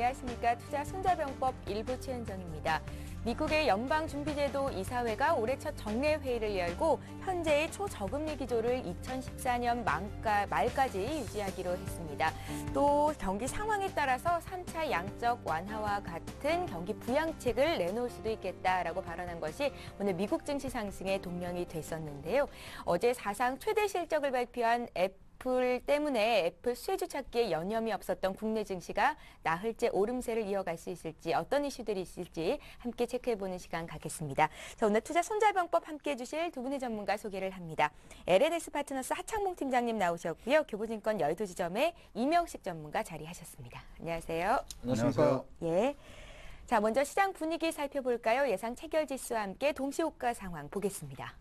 안녕하십니까. 투자 손자병법 일부 최은정입니다. 미국의 연방준비제도 이사회가 올해 첫 정례 회의를 열고 현재의 초저금리 기조를 2014년 말까지 유지하기로 했습니다. 또 경기 상황에 따라서 3차 양적 완화와 같은 경기 부양책을 내놓을 수도 있겠다라고 발언한 것이 오늘 미국 증시 상승의 동력이 됐었는데요. 어제 사상 최대 실적을 발표한 애플 때문에 애플 수혜주 찾기에 여념이 없었던 국내 증시가 나흘째 오름세를 이어갈 수 있을지, 어떤 이슈들이 있을지 함께 체크해보는 시간 갖겠습니다. 자, 오늘 투자 손자병법 함께해 주실 두 분의 전문가 소개를 합니다. LNS 파트너스 하창봉 팀장님 나오셨고요. 교보증권 여의도지점의 이명식 전문가 자리하셨습니다. 안녕하세요. 안녕하십니까. 예. 자, 먼저 시장 분위기 살펴볼까요? 예상 체결지수와 함께 동시호가 상황 보겠습니다.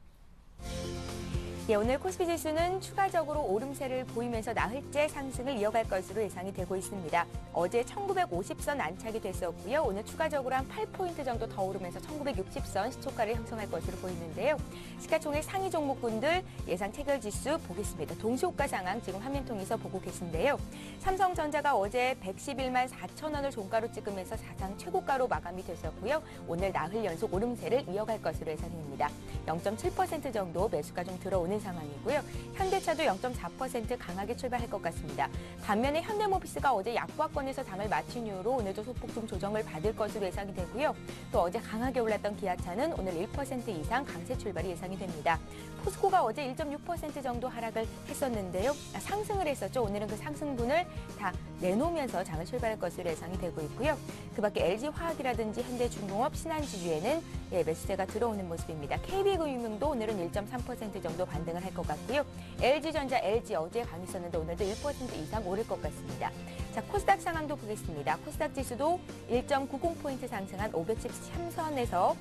예, 오늘 코스피 지수는 추가적으로 오름세를 보이면서 나흘째 상승을 이어갈 것으로 예상이 되고 있습니다. 어제 1950선 안착이 됐었고요. 오늘 추가적으로 한 8포인트 정도 더 오르면서 1960선 시초가를 형성할 것으로 보이는데요. 시가총액 상위 종목군들 예상 체결 지수 보겠습니다. 동시호가 상황 지금 화면 통해서 보고 계신데요. 삼성전자가 어제 111만 4천 원을 종가로 찍으면서 사상 최고가로 마감이 됐었고요. 오늘 나흘 연속 오름세를 이어갈 것으로 예상됩니다. 0.7% 정도 매수가 좀 들어오는 상황이고요. 현대차도 0.4% 강하게 출발할 것 같습니다. 반면에 현대모비스가 어제 약보합권에서 장을 마친 이후로 오늘도 소폭 좀 조정을 받을 것으로 예상이 되고요. 또 어제 강하게 올랐던 기아차는 오늘 1% 이상 강세 출발이 예상이 됩니다. 포스코가 어제 1.6% 정도 하락을 했었는데요. 상승을 했었죠. 오늘은 그 상승분을 다 내놓으면서 장을 출발할 것으로 예상이 되고 있고요. 그 밖에 LG화학이라든지 현대중공업, 신한지주에는 매수세가 들어오는 모습입니다. KB금융도 오늘은 1.3% 정도 반등을 할 것 같고요. LG전자, LG 어제 강했었는데 오늘도 1% 이상 오를 것 같습니다. 자, 코스닥 상황도 보겠습니다. 코스닥 지수도 1.90포인트 상승한 513선에서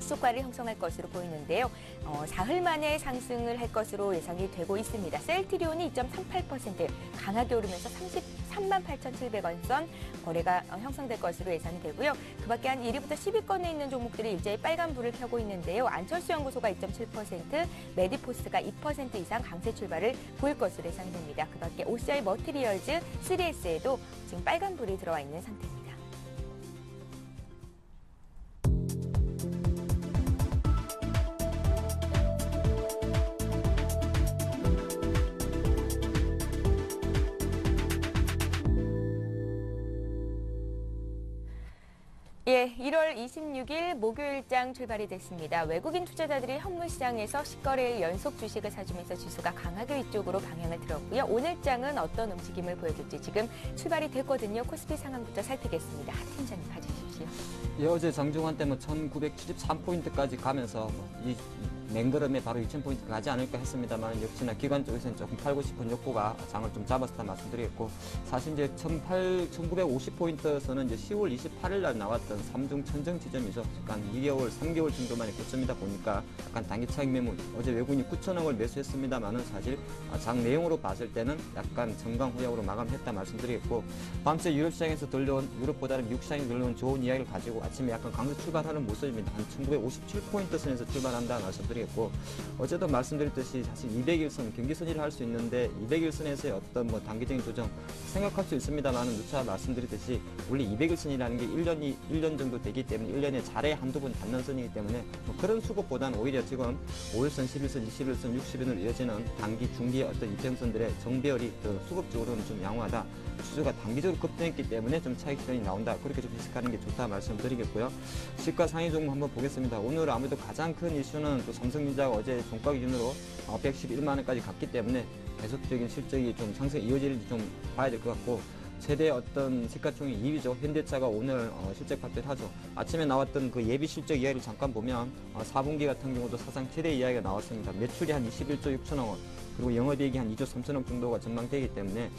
시초가를 형성할 것으로 보이는데요. 사흘 만에 상승을 할 것으로 예상이 되고 있습니다. 셀트리온이 2.38% 강하게 오르면서 33만 8,700원 선 거래가 형성될 것으로 예상이 되고요. 그 밖에 한 1위부터 10위권에 있는 종목들이 일제히 빨간불을 켜고 있는데요. 안철수 연구소가 2.7%, 메디포스가 2% 이상 강세 출발을 보일 것으로 예상됩니다. 그 밖에 OCI 머티리얼즈 3S에도 지금 빨간불이 들어와 있는 상태입니다. 예, 1월 26일 목요일장 출발이 됐습니다. 외국인 투자자들이 현물 시장에서 10거래일 연속 주식을 사주면서 지수가 강하게 위쪽으로 방향을 들었고요. 오늘장은 어떤 움직임을 보여줄지 지금 출발이 됐거든요. 코스피 상황부터 살피겠습니다. 하 팀장님 봐주십시오. 예, 어제 장중한 때 1973포인트까지 가면서 이 맹걸음에 바로 2000포인트 가지 않을까 했습니다만 역시나 기관 쪽에서는 조금 팔고 싶은 욕구가 장을 좀 잡았다 말씀드리겠고, 사실 이제 1950포인트에서는 이제 10월 28일 날 나왔던 3중 천정 지점이죠. 약간 2개월, 3개월 정도만에 고점이다 보니까 약간 단기 차익 매물, 어제 외국인이 9천억을 매수했습니다만은 사실 장 내용으로 봤을 때는 약간 정강후약으로 마감했다 말씀드리겠고, 밤새 유럽 시장에서 들려온, 유럽보다는 미국 시장에 들려온 좋은 이야기를 가지고 아침에 약간 강세 출발하는 모습입니다. 한 1957포인트 선에서 출발한다 말씀드리겠고, 어제도 말씀드렸듯이 사실 200일선 경기선이라 할 수 있는데 200일선에서의 어떤 단기적인 조정 생각할 수 있습니다만 누차 말씀드렸듯이 원래 200일선이라는 게 1년 정도 되기 때문에 1년에 잘해 한두 번 닿는 선이기 때문에 그런 수급보다는 오히려 지금 5일선, 11선, 21선, 60일로 이어지는 단기, 중기의 어떤 이평선들의 정배열이 더 수급적으로는 좀 양호하다. 수주가 단기적으로 급등했기 때문에 좀 차익 실현이 나온다. 그렇게 좀 해석하는 게 좋다 말씀드리겠고요. 시가 상위 종목 한번 보겠습니다. 오늘 아무래도 가장 큰 이슈는 또 삼성전자가 어제 종가 기준으로 111만 원까지 갔기 때문에 계속적인 실적이 좀 상승이 이어질지 좀 봐야 될 것 같고, 최대 어떤 시가총액 2위죠. 현대차가 오늘 실적 발표를 하죠. 아침에 나왔던 그 예비 실적 이야기를 잠깐 보면 4분기 같은 경우도 사상 최대 이야기가 나왔습니다. 매출이 한 21조 6천억 원, 그리고 영업이익이 한 2조 3천억 정도가 전망되기 때문에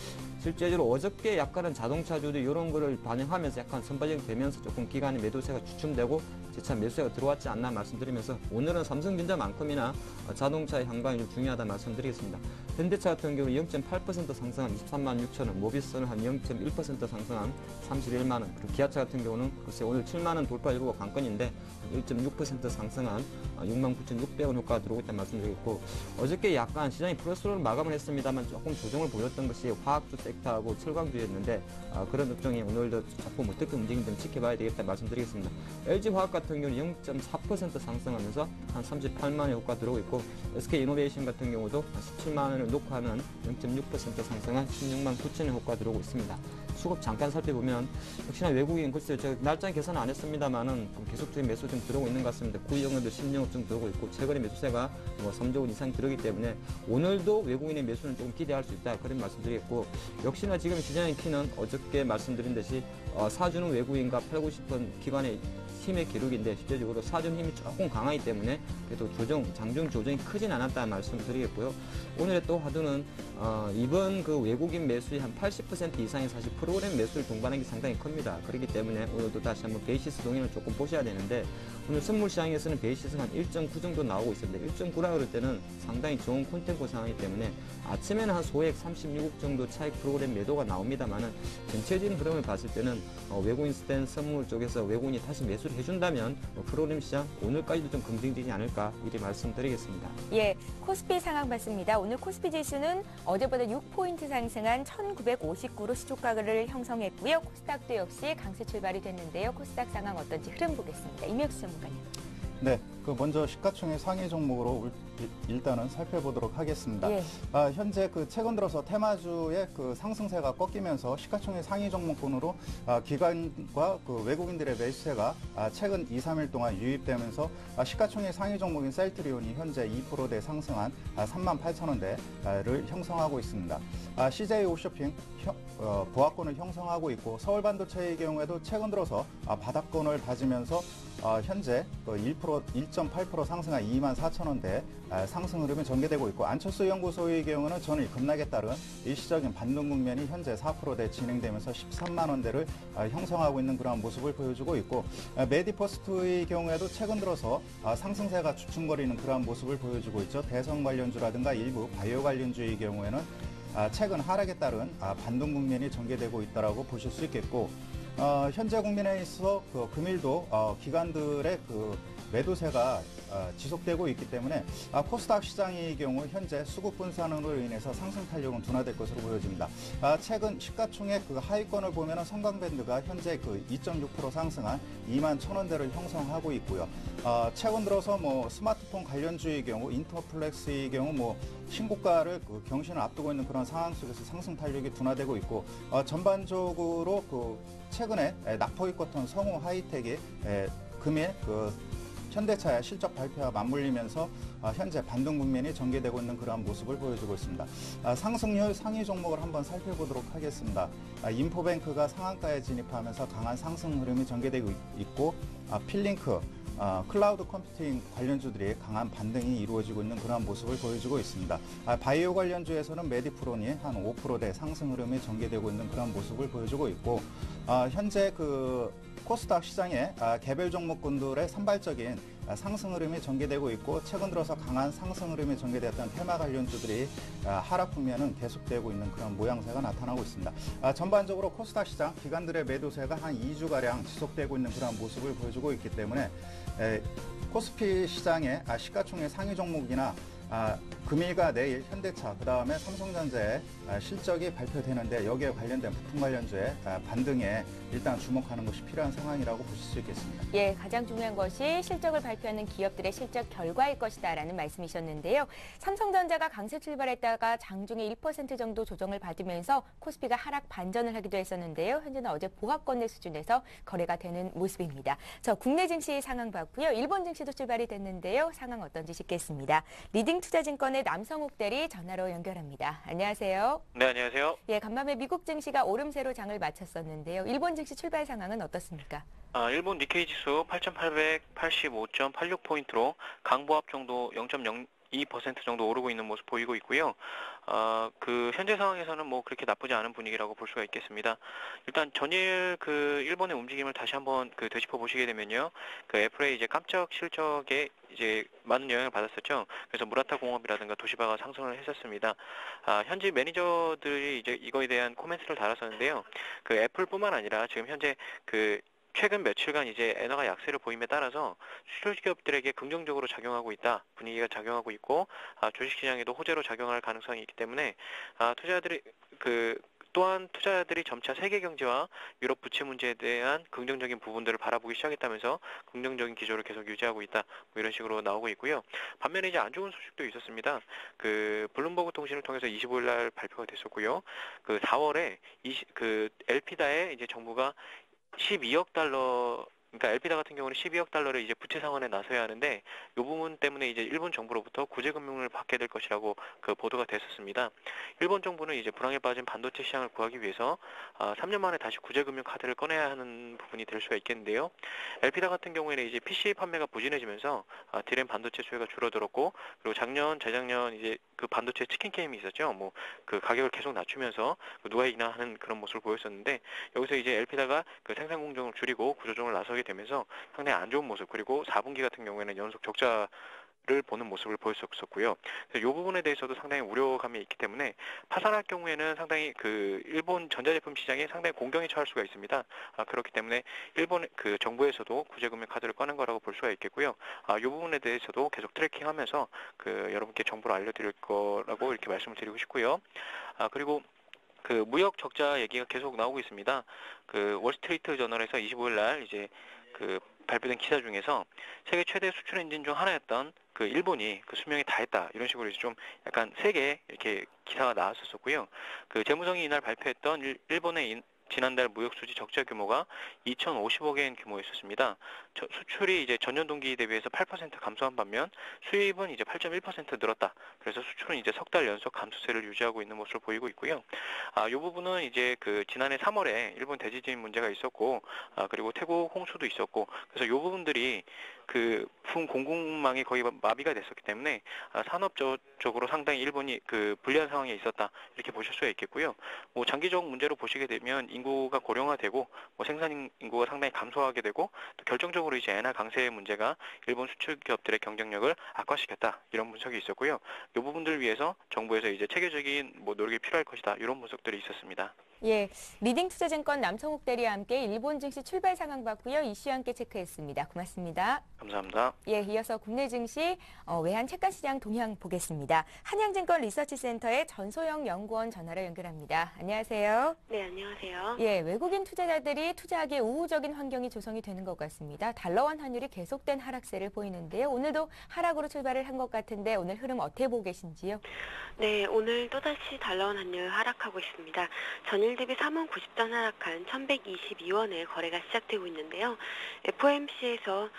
실제로 어저께 약간은 자동차주도 이런 거를 반영하면서 약간 선반영 되면서 조금 기간의 매도세가 주춤되고 재차 매수세가 들어왔지 않나 말씀드리면서, 오늘은 삼성전자만큼이나 자동차의 향방이 좀 중요하다 말씀드리겠습니다. 현대차 같은 경우 0.8% 상승한 23만 6천 원, 모비스는 한 0.1% 상승한 31만 원, 그리고 기아차 같은 경우는 글쎄 오늘 7만 원 돌파 이루고 관건인데 1.6% 상승한 69,600원 효과가 들어오고 있다는 말씀드리겠고, 어저께 약간 시장이 플러스로 마감을 했습니다만 조금 조정을 보였던 것이 화학주 섹터하고 철강주였는데 그런 업종이 오늘도 조금 어떻게 움직이는지 지켜봐야 되겠다 말씀드리겠습니다. LG화학 같은 경우는 0.4% 상승하면서 한 38만 원 효과 들어오고 있고 SK이노베이션 같은 경우도 17만 원을 녹화하는 0.6% 상승한 16만 9천 원 효과 들어오고 있습니다. 수급 잠깐 살펴보면 역시나 외국인 글쎄요, 제가 날짜 계산 안 했습니다만은 계속적인 매수 좀 들어오고 있는 것 같습니다. 9영업도 10영업 좀 들어오고 있고 최근에 매수세가 3조 원 이상 들어오기 때문에 오늘도 외국인의 매수는 조금 기대할 수 있다 그런 말씀드리겠고 역시나 지금 시장의 키는 어저께 말씀드린 듯이 사주는 외국인과 팔고 싶은 기관의 힘의 기록인데 실제적으로 사전 힘이 조금 강하기 때문에 그래도 장중 조정이 크진 않았다는 말씀드리겠고요. 오늘의 또 화두는 이번 그 외국인 매수의 한 80% 이상이 사실 프로그램 매수를 동반한 게 상당히 큽니다. 그렇기 때문에 오늘도 다시 한번 베이시스 동향을 조금 보셔야 되는데 오늘 선물 시장에서는 베이시스가 한 1.9 정도 나오고 있습니다. 1.9라 그럴 때는 상당히 좋은 콘텐츠 상황이기 때문에 아침에는 한 소액 36억 정도 차익 프로그램 매도가 나옵니다만은 전체적인 흐름을 봤을 때는 외국인 스탠 선물 쪽에서 외국인이 다시 매수를 해준다면 프로그램 시장 오늘까지도 좀 긍정되지 않을까 이렇게 말씀드리겠습니다. 예, 코스피 상황 봤습니다. 오늘 코스피 지수는 어제보다 6포인트 상승한 1959로 시초가를 형성했고요. 코스닥도 역시 강세 출발이 됐는데요. 코스닥 상황 어떤지 흐름 보겠습니다. 임혁수 전문가님. 네, 먼저 시가총액 상위 종목으로 일단은 살펴보도록 하겠습니다. 예. 현재 최근 들어서 테마주의 상승세가 꺾이면서 시가총액 상위 종목군으로 기관과 외국인들의 매수세가 최근 2, 3일 동안 유입되면서 시가총액 상위 종목인 셀트리온이 현재 2%대 상승한 38,000원대를 형성하고 있습니다. CJ 옵쇼핑 보합권을 형성하고 있고 서울반도체의 경우에도 최근 들어서 바닥권을 다지면서 현재 1.8% 상승한 24,000원대 상승 흐름이 전개되고 있고 안철수 연구소의 경우는 전일 급락에 따른 일시적인 반등 국면이 현재 4%대 진행되면서 13만 원대를 형성하고 있는 그런 모습을 보여주고 있고 메디퍼스트의 경우에도 최근 들어서 상승세가 주춤거리는 그런 모습을 보여주고 있죠. 대성 관련주라든가 일부 바이오 관련주의 경우에는 최근 하락에 따른 반등 국면이 전개되고 있다고 보실 수 있겠고 현재 국면에 있어 금일도 기관들의 매도세가 지속되고 있기 때문에 코스닥 시장의 경우 현재 수급 분산으로 인해서 상승 탄력은 둔화될 것으로 보여집니다. 최근 시가총액 하위권을 보면 성강밴드가 현재 2.6% 상승한 21,000원대를 형성하고 있고요. 최근 들어서 스마트폰 관련주의 경우 인터플렉스의 경우 신고가를 경신을 앞두고 있는 그런 상황 속에서 상승 탄력이 둔화되고 있고 전반적으로 최근에 낙폭이 성우 하이텍이 금일 현대차의 실적 발표와 맞물리면서 현재 반등 국면이 전개되고 있는 그러한 모습을 보여주고 있습니다. 상승률 상위 종목을 한번 살펴보도록 하겠습니다. 인포뱅크가 상한가에 진입하면서 강한 상승 흐름이 전개되고 있고 필링크, 클라우드 컴퓨팅 관련주들이 강한 반등이 이루어지고 있는 그러한 모습을 보여주고 있습니다. 바이오 관련주에서는 메디프론이 한 5%대 상승 흐름이 전개되고 있는 그런 모습을 보여주고 있고 현재 코스닥 시장의 개별 종목군들의 산발적인 상승 흐름이 전개되고 있고 최근 들어서 강한 상승 흐름이 전개되었던 테마 관련주들이 하락 국면은 계속되고 있는 그런 모양새가 나타나고 있습니다. 전반적으로 코스닥 시장 기관들의 매도세가 한 2주가량 지속되고 있는 그런 모습을 보여주고 있기 때문에 코스피 시장의 시가총액 상위 종목이나 금일과 내일 현대차, 그 다음에 삼성전자의 실적이 발표되는데 여기에 관련된 부품 관련주의 반등에 일단 주목하는 것이 필요한 상황이라고 보실 수 있겠습니다. 예, 가장 중요한 것이 실적을 발표하는 기업들의 실적 결과일 것이다라는 말씀이셨는데요. 삼성전자가 강세 출발했다가 장중에 1% 정도 조정을 받으면서 코스피가 하락 반전을 하기도 했었는데요. 현재는 어제 보합권대 수준에서 거래가 되는 모습입니다. 국내 증시 상황 봤고요. 일본 증시도 출발이 됐는데요. 상황 어떤지 짚겠습니다. 리딩투자증권의 남성욱 대리 전화로 연결합니다. 안녕하세요. 네, 안녕하세요. 예, 간밤에 미국 증시가 오름세로 장을 마쳤었는데요. 일본 증시 출발 상황은 어떻습니까? 일본 니케이 지수 8,885.86포인트로 강보합 정도 0.02% 정도 오르고 있는 모습 보이고 있고요. 현재 상황에서는 그렇게 나쁘지 않은 분위기라고 볼 수가 있겠습니다. 일단 전일 일본의 움직임을 다시 한번 되짚어 보시게 되면요. 애플의 이제 깜짝 실적에 이제 많은 영향을 받았었죠. 그래서 무라타 공업이라든가 도시바가 상승을 했었습니다. 현지 매니저들이 이제 이거에 대한 코멘트를 달았었는데요. 애플뿐만 아니라 지금 현재 최근 며칠간 이제 엔화가 약세를 보임에 따라서 수출 기업들에게 긍정적으로 작용하고 있다. 분위기가 작용하고 있고 주식시장에도 호재로 작용할 가능성이 있기 때문에 투자자들이 또한 투자자들이 점차 세계 경제와 유럽 부채 문제에 대한 긍정적인 부분들을 바라보기 시작했다면서 긍정적인 기조를 계속 유지하고 있다. 뭐 이런 식으로 나오고 있고요. 반면에 이제 안 좋은 소식도 있었습니다. 블룸버그 통신을 통해서 25일 날 발표가 됐었고요. 4월에 엘피다에 이제 정부가 12억 달러, 그러니까 엘피다 같은 경우는 12억 달러를 이제 부채 상환에 나서야 하는데 이 부분 때문에 이제 일본 정부로부터 구제 금융을 받게 될 것이라고 보도가 됐었습니다. 일본 정부는 이제 불황에 빠진 반도체 시장을 구하기 위해서 3년 만에 다시 구제 금융 카드를 꺼내야 하는 부분이 될 수가 있겠는데요. 엘피다 같은 경우에는 이제 PC 판매가 부진해지면서 디램 반도체 수요가 줄어들었고, 그리고 작년, 재작년 이제 반도체 치킨 게임이 있었죠. 뭐 가격을 계속 낮추면서 누가 이기나 하는 그런 모습을 보였었는데, 여기서 이제 엘피다가 생산 공정을 줄이고 구조조정을 나서게 되면서 상당히 안 좋은 모습, 그리고 4분기 같은 경우에는 연속 적자를 보는 모습을 보였었고요. 그래서 이 부분에 대해서도 상당히 우려감이 있기 때문에 파산할 경우에는 상당히 일본 전자제품 시장이 상당히 공경에 처할 수가 있습니다. 그렇기 때문에 일본 정부에서도 구제금융 카드를 꺼낸 거라고 볼 수가 있겠고요. 이 부분에 대해서도 계속 트래킹하면서 여러분께 정보를 알려드릴 거라고 이렇게 말씀을 드리고 싶고요. 그리고 무역 적자 얘기가 계속 나오고 있습니다. 월스트리트 저널에서 25일 날 이제 발표된 기사 중에서 세계 최대 수출 엔진 중 하나였던 일본이 수명이 다했다, 이런 식으로 이제 좀 약간 세게 이렇게 기사가 나왔었고요. 재무성이 이날 발표했던 일본의 지난달 무역 수지 적자 규모가 2,050억 엔 규모였었습니다. 수출이 이제 전년 동기 대비해서 8% 감소한 반면 수입은 이제 8.1% 늘었다. 그래서 수출은 이제 석 달 연속 감소세를 유지하고 있는 모습을 보이고 있고요. 이 부분은 이제 지난해 3월에 일본 대지진 문제가 있었고, 그리고 태국 홍수도 있었고, 그래서 이 부분들이 공급망이 거의 마비가 됐었기 때문에 산업적으로 상당히 일본이 불리한 상황에 있었다, 이렇게 보실 수가 있겠고요. 뭐 장기적 문제로 보시게 되면 인구가 고령화되고 생산 인구가 상당히 감소하게 되고, 또 결정적으로 이제 엔화 강세의 문제가 일본 수출 기업들의 경쟁력을 악화시켰다, 이런 분석이 있었고요. 이 부분들을 위해서 정부에서 이제 체계적인 노력이 필요할 것이다, 이런 분석들이 있었습니다. 예, 리딩투자증권 남성욱 대리와 함께 일본 증시 출발 상황 봤고요. 이슈와 함께 체크했습니다. 고맙습니다. 감사합니다. 예, 이어서 국내 증시 외환 채권 시장 동향 보겠습니다. 한양증권 리서치센터의 전소영 연구원 전화로 연결합니다. 안녕하세요. 네, 안녕하세요. 예, 외국인 투자자들이 투자하기에 우호적인 환경이 조성이 되는 것 같습니다. 달러원 환율이 계속된 하락세를 보이는데요. 오늘도 하락으로 출발을 한 것 같은데 오늘 흐름 어떻게 보고 계신지요? 네, 오늘 또다시 달러원 환율 하락하고 있습니다. 전일 대비 3원 90전 하락한 1122원에 거래가 시작되고 있는데요. FOMC에서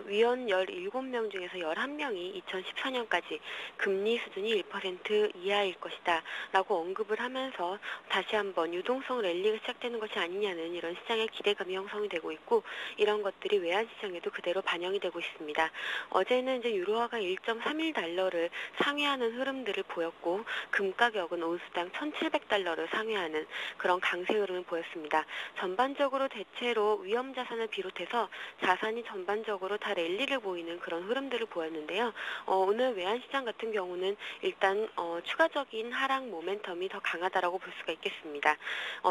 위원 17명 중에서 11명이 2014년까지 금리 수준이 1% 이하일 것이다 라고 언급을 하면서 다시 한번 유동성 랠리가 시작되는 것이 아니냐는 이런 시장의 기대감이 형성이 되고 있고, 이런 것들이 외환시장에도 그대로 반영이 되고 있습니다. 어제는 이제 유로화가 1.31달러를 상회하는 흐름들을 보였고, 금 가격은 온수당 1,700달러를 상회하는 그런 강세 흐름을 보였습니다. 전반적으로 대체로 위험 자산을 비롯해서 자산이 전반적으로 다 랠리를 보이는 그런 흐름들을 보였는데요. 오늘 외환시장 같은 경우는 일단 추가적인 하락 모멘텀이 더 강하다라고 볼 수가 있겠습니다.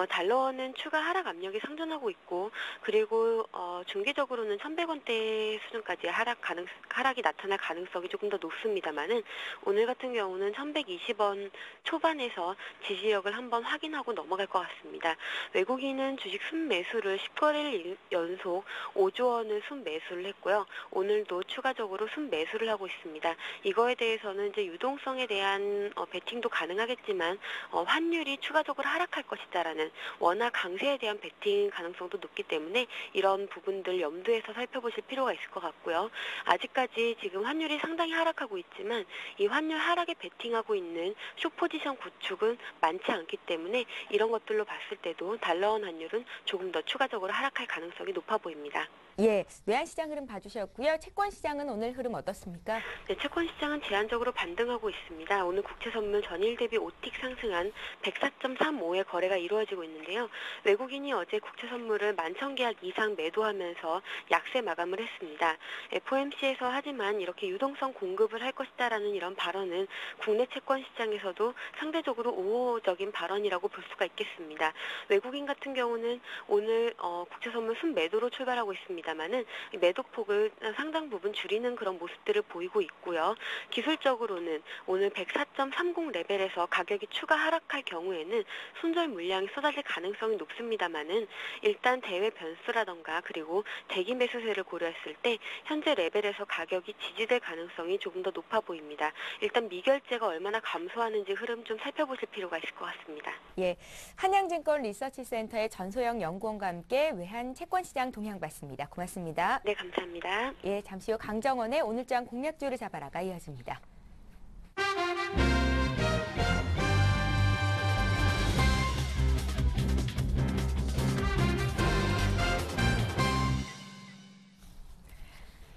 달러원은 추가 하락 압력이 상존하고 있고, 그리고 중기적으로는 1,100원대 수준까지 하락이 나타날 가능성이 조금 더 높습니다만은, 오늘 같은 경우는 1,120원 초반에서 지지력을 한번 확인하고 넘어갈 것 같습니다. 외국인은 주식 순매수를 10거래일 연속 5조 원을 순매수를 했고요. 오늘도 추가적으로 순매수를 하고 있습니다. 이거에 대해서는 이제 유동성에 대한 베팅도 가능하겠지만 환율이 추가적으로 하락할 것이다라는 원화 강세에 대한 베팅 가능성도 높기 때문에 이런 부분들 염두에서 살펴보실 필요가 있을 것 같고요. 아직까지 지금 환율이 상당히 하락하고 있지만 이 환율 하락에 베팅하고 있는 숏포지션 구축은 많지 않기 때문에 이런 것들로 봤을 때도 달러원 환율은 조금 더 추가적으로 하락할 가능성이 높아 보입니다. 예, 외환시장 흐름 봐주셨고요. 채권시장은 오늘 흐름 어떻습니까? 네, 채권 시장은 제한적으로 반등하고 있습니다. 오늘 국채 선물 전일 대비 5틱 상승한 104.35의 거래가 이루어지고 있는데요. 외국인이 어제 국채 선물을 11,000계약 이상 매도하면서 약세 마감을 했습니다. FOMC에서 하지만 이렇게 유동성 공급을 할 것이다라는 이런 발언은 국내 채권 시장에서도 상대적으로 우호적인 발언이라고 볼 수가 있겠습니다. 외국인 같은 경우는 오늘 국채 선물 순매도로 출발하고 있습니다만은 매도폭을 상당 부분 줄이는 그런 모습들을 보이고 있고요. 기술적으로는 오늘 104.30 레벨에서 가격이 추가 하락할 경우에는 손절 물량이 쏟아질 가능성이 높습니다만은 일단 대외 변수라던가 그리고 대기 매수세를 고려했을 때 현재 레벨에서 가격이 지지될 가능성이 조금 더 높아 보입니다. 일단 미결제가 얼마나 감소하는지 흐름 좀 살펴보실 필요가 있을 것 같습니다. 예, 한양증권 리서치센터의 전소영 연구원과 함께 외환 채권시장 동향 봤습니다. 고맙습니다. 네, 감사합니다. 예, 잠시 후 강정원의 오늘장 공략주를 잡아라가 이어집니다.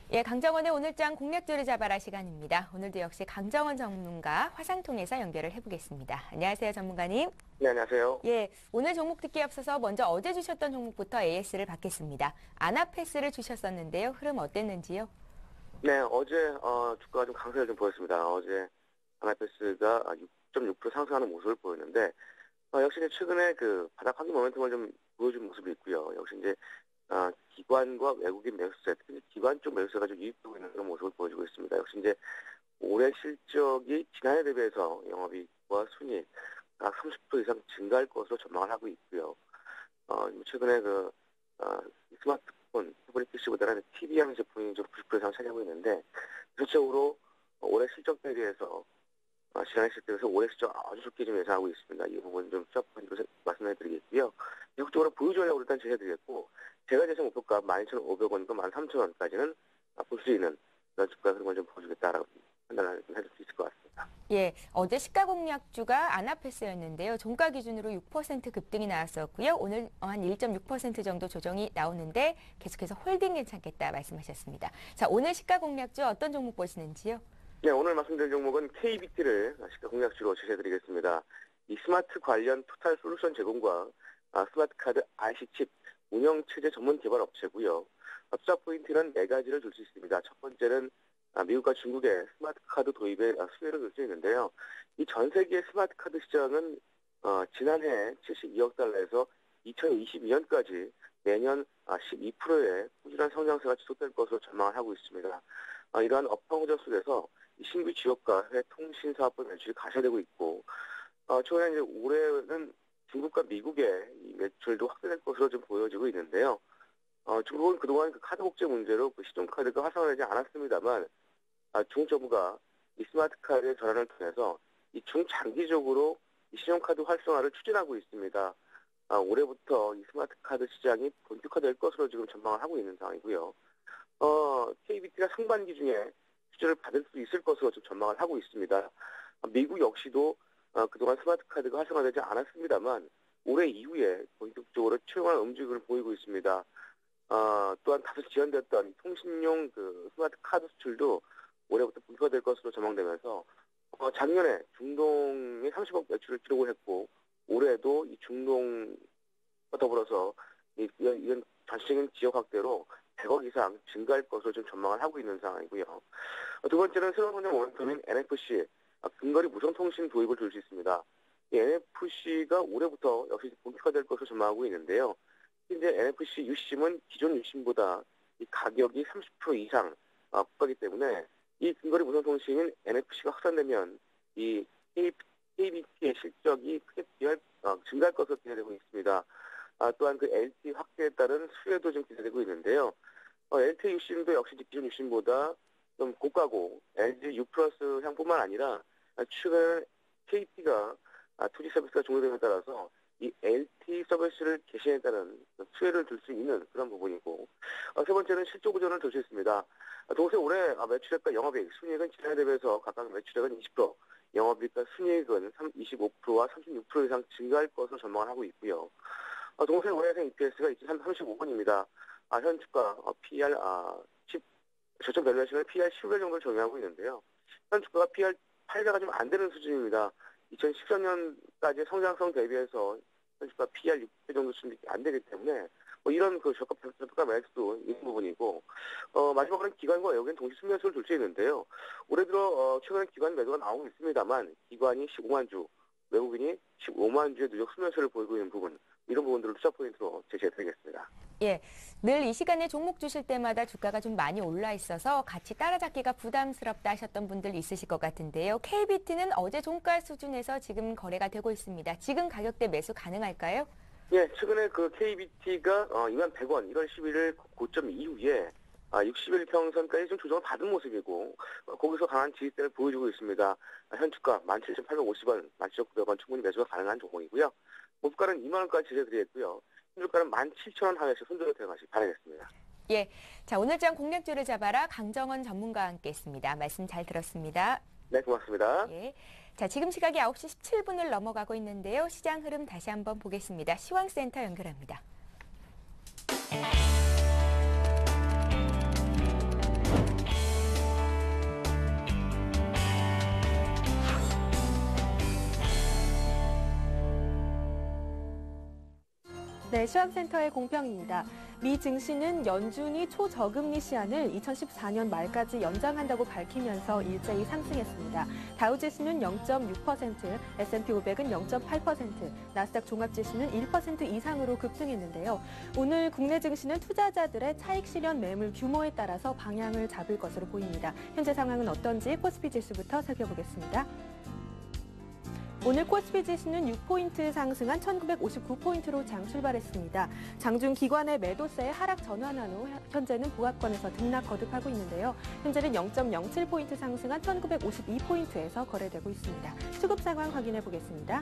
예, 강정원의 오늘장 공략주를 잡아라 시간입니다. 오늘도 역시 강정원 전문가 화상 통해서 연결을 해보겠습니다. 안녕하세요, 전문가님. 네, 안녕하세요. 예, 오늘 종목 듣기에 앞서서 먼저 어제 주셨던 종목부터 AS를 받겠습니다. 아나페스를 주셨었는데요. 흐름 어땠는지요? 네, 어제 주가가 좀 강세를 좀 보였습니다. 어제 아나페스가 6.6% 상승하는 모습을 보였는데 역시 이제 최근에 그 바닥 확인 모멘텀을 좀 보여준 모습이 있고요. 역시 이제 기관과 외국인 매수세, 특히 기관 쪽 매수세가 좀 유입되고 있는 그런 모습을 보여주고 있습니다. 역시 이제 올해 실적이 지난해 대비해서 영업이익과 순이익 각 30% 이상 증가할 것으로 전망을 하고 있고요. 최근에 스마트폰, 태블릿 PC보다는 TV형 제품이 좀 90% 이상 차지하고 있는데, 전체적으로 올해 실적 대비해서 지난해 실적 대비해서 올해 실적 아주 좋게 좀 예상하고 있습니다. 이 부분 좀 시작 포인트로 말씀해드리겠고요. 적극적으로 보여주려고 일단 제시해드리겠고, 제가 제시한 목표가 12,500원과 13,000원까지는 볼 수 있는 그런 주가 흐름을 좀 보여주겠다라고 판단을 해줄 수 있을 것 같습니다. 예, 어제 시가 공략주가 아나페스였는데요. 종가 기준으로 6% 급등이 나왔었고요. 오늘 한 1.6% 정도 조정이 나오는데 계속해서 홀딩 괜찮겠다 말씀하셨습니다. 자, 오늘 시가 공략주 어떤 종목 보시는지요? 네, 오늘 말씀드린 종목은 KBT를 시가 공략주로 제시해드리겠습니다. 이 스마트 관련 토탈 솔루션 제공과 스마트 카드 IC칩 운영체제 전문 개발 업체고요. 투자 포인트는 4가지를 줄 수 있습니다. 첫 번째는 미국과 중국의 스마트 카드 도입에 수혜를 줄 수 있는데요. 이 전 세계 스마트 카드 시장은 지난해 72억 달러에서 2022년까지 매년 12%의 꾸준한 성장세가 지속될 것으로 전망을 하고 있습니다. 이러한 업황 호전 속에서 신규 지역과 해외 통신 사업부 매출이 가셔되고 있고, 최근에 이제 올해는 중국과 미국의 이 매출도 확대될 것으로 좀 보여지고 있는데요. 중국은 그동안 그 카드 복제 문제로 그 신용카드가 활성화되지 않았습니다만, 중국 정부가 이 스마트 카드의 전환을 통해서 이 중장기적으로 이 신용카드 활성화를 추진하고 있습니다. 올해부터 이 스마트 카드 시장이 본격화될 것으로 지금 전망을 하고 있는 상황이고요. KBT가 상반기 중에 수주를 받을 수 있을 것으로 좀 전망을 하고 있습니다. 미국 역시도 그동안 스마트 카드가 활성화되지 않았습니다만 올해 이후에 본격적으로 초용한 움직임을 보이고 있습니다. 또한 다소 지연됐던 통신용 그 스마트 카드 수출도 올해부터 본격화될 것으로 전망되면서 작년에 중동에 30억 매출을 기록을 했고 올해도 이 중동과 더불어서 이런 전체적인 지역 확대로 100억 이상 증가할 것으로 좀 전망을 하고 있는 상황이고요. 두 번째는 새로운 성장 모멘텀인 NFC, 근거리 무선통신 도입을 줄 수 있습니다. 이 NFC가 올해부터 역시 본격화될 것으로 전망하고 있는데요. 현재 NFC 유심은 기존 유심보다 이 가격이 30% 이상 고가기 때문에 이 근거리 무선통신인 NFC가 확산되면 이 KBT의 실적이 크게 증가할 것으로 기대되고 있습니다. 또한 그 LTE 확대에 따른 수혜도 좀 기대되고 있는데요. LTE 유심도 역시 기존 유심보다 좀 고가고 LG U+ 향뿐만 아니라 최근 KT가 2G 서비스가 종료됨에 따라서 이 LTE 서비스를 개시에 따른 수혜를 줄 수 있는 그런 부분이고, 세 번째는 실적 구조를 줄 수 있습니다. 동시에 올해 매출액과 영업이익, 순이익은 지난해 대비해서 각각 매출액은 20%, 영업이익과 순이익은 25%와 36% 이상 증가할 것으로 전망을 하고 있고요. 동시에 올해 예상 EPS가 2,335원입니다. 현 주가 PER 저점 밸류에이션을 PER 15배 정도 적용하고 있는데요. 현 주가가 PER 8배가 좀 안 되는 수준입니다. 2013년까지의 성장성 대비해서 현 주가 PER 6배 정도쯤 안 되기 때문에 이런 저가 매수도 있는 부분이고, 마지막으로는 기관과 외국인 동시 순매수를 둘 수 있는데요. 올해 들어 최근에 기관 매도가 나오고 있습니다만 기관이 15만 주, 외국인이 15만 주의 누적 순매수를 보이고 있는 부분, 이런 부분들을 투자 포인트로 제시해드리겠습니다. 예, 늘 이 시간에 종목 주실 때마다 주가가 좀 많이 올라 있어서 같이 따라잡기가 부담스럽다 하셨던 분들 있으실 것 같은데요. KBT는 어제 종가 수준에서 지금 거래가 되고 있습니다. 지금 가격대 매수 가능할까요? 예, 최근에 KBT가 21,100원, 1월 11일 고점 이후에 60일 평선까지 좀 조정을 받은 모습이고, 거기서 강한 지지대를 보여주고 있습니다. 현 주가 17,850원, 17,900원 충분히 매수가 가능한 종목이고요. 목가는 2만 원까지 제재드리겠고요. 현 주가는 17,000원 하회에서 손절을 대응하시기 바라겠습니다. 예, 자 오늘장 공략주를 잡아라 강정원 전문가와 함께했습니다. 말씀 잘 들었습니다. 네, 고맙습니다. 예. 자, 지금 시각이 9시 17분을 넘어가고 있는데요. 시장 흐름 다시 한번 보겠습니다. 시황센터 연결합니다. 네, 시황센터의 공평입니다. 미 증시는 연준이 초저금리 시한을 2014년 말까지 연장한다고 밝히면서 일제히 상승했습니다. 다우지수는 0.6%, S&P 500은 0.8%, 나스닥 종합지수는 1% 이상으로 급등했는데요. 오늘 국내 증시는 투자자들의 차익 실현 매물 규모에 따라서 방향을 잡을 것으로 보입니다. 현재 상황은 어떤지 코스피 지수부터 살펴보겠습니다. 오늘 코스피 지수는 6포인트 상승한 1959포인트로 장 출발했습니다. 장중 기관의 매도세의 하락 전환한 후 현재는 보합권에서 등락 거듭하고 있는데요. 현재는 0.07포인트 상승한 1952포인트에서 거래되고 있습니다. 수급 상황 확인해 보겠습니다.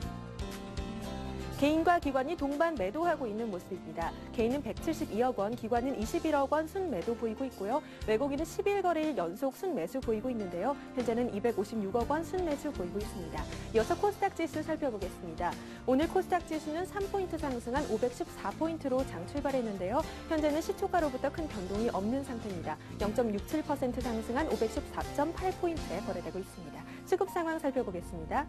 개인과 기관이 동반 매도하고 있는 모습입니다. 개인은 172억 원, 기관은 21억 원 순매도 보이고 있고요. 외국인은 11거래일 연속 순매수 보이고 있는데요. 현재는 256억 원 순매수 보이고 있습니다. 이어서 코스닥 지수 살펴보겠습니다. 오늘 코스닥 지수는 3포인트 상승한 514포인트로 장 출발했는데요. 현재는 시초가로부터 큰 변동이 없는 상태입니다. 0.67% 상승한 514.8포인트에 거래되고 있습니다. 수급 상황 살펴보겠습니다.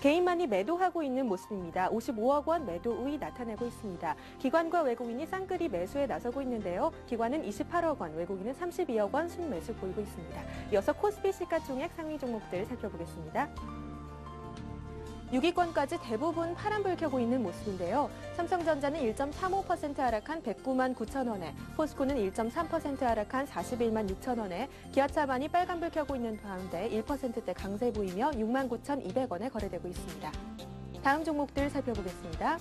개인만이 매도하고 있는 모습입니다. 55억 원 매도 우위 나타내고 있습니다. 기관과 외국인이 쌍끌이 매수에 나서고 있는데요. 기관은 28억 원, 외국인은 32억 원 순매수 보이고 있습니다. 이어서 코스피 시가총액 상위 종목들 살펴보겠습니다. 6위권까지 대부분 파란불 켜고 있는 모습인데요. 삼성전자는 1.35% 하락한 109만 9천 원에, 포스코는 1.3% 하락한 41만 6천 원에, 기아차만이 빨간불 켜고 있는 가운데 1%대 강세 보이며 6만 9,200원에 거래되고 있습니다. 다음 종목들 살펴보겠습니다.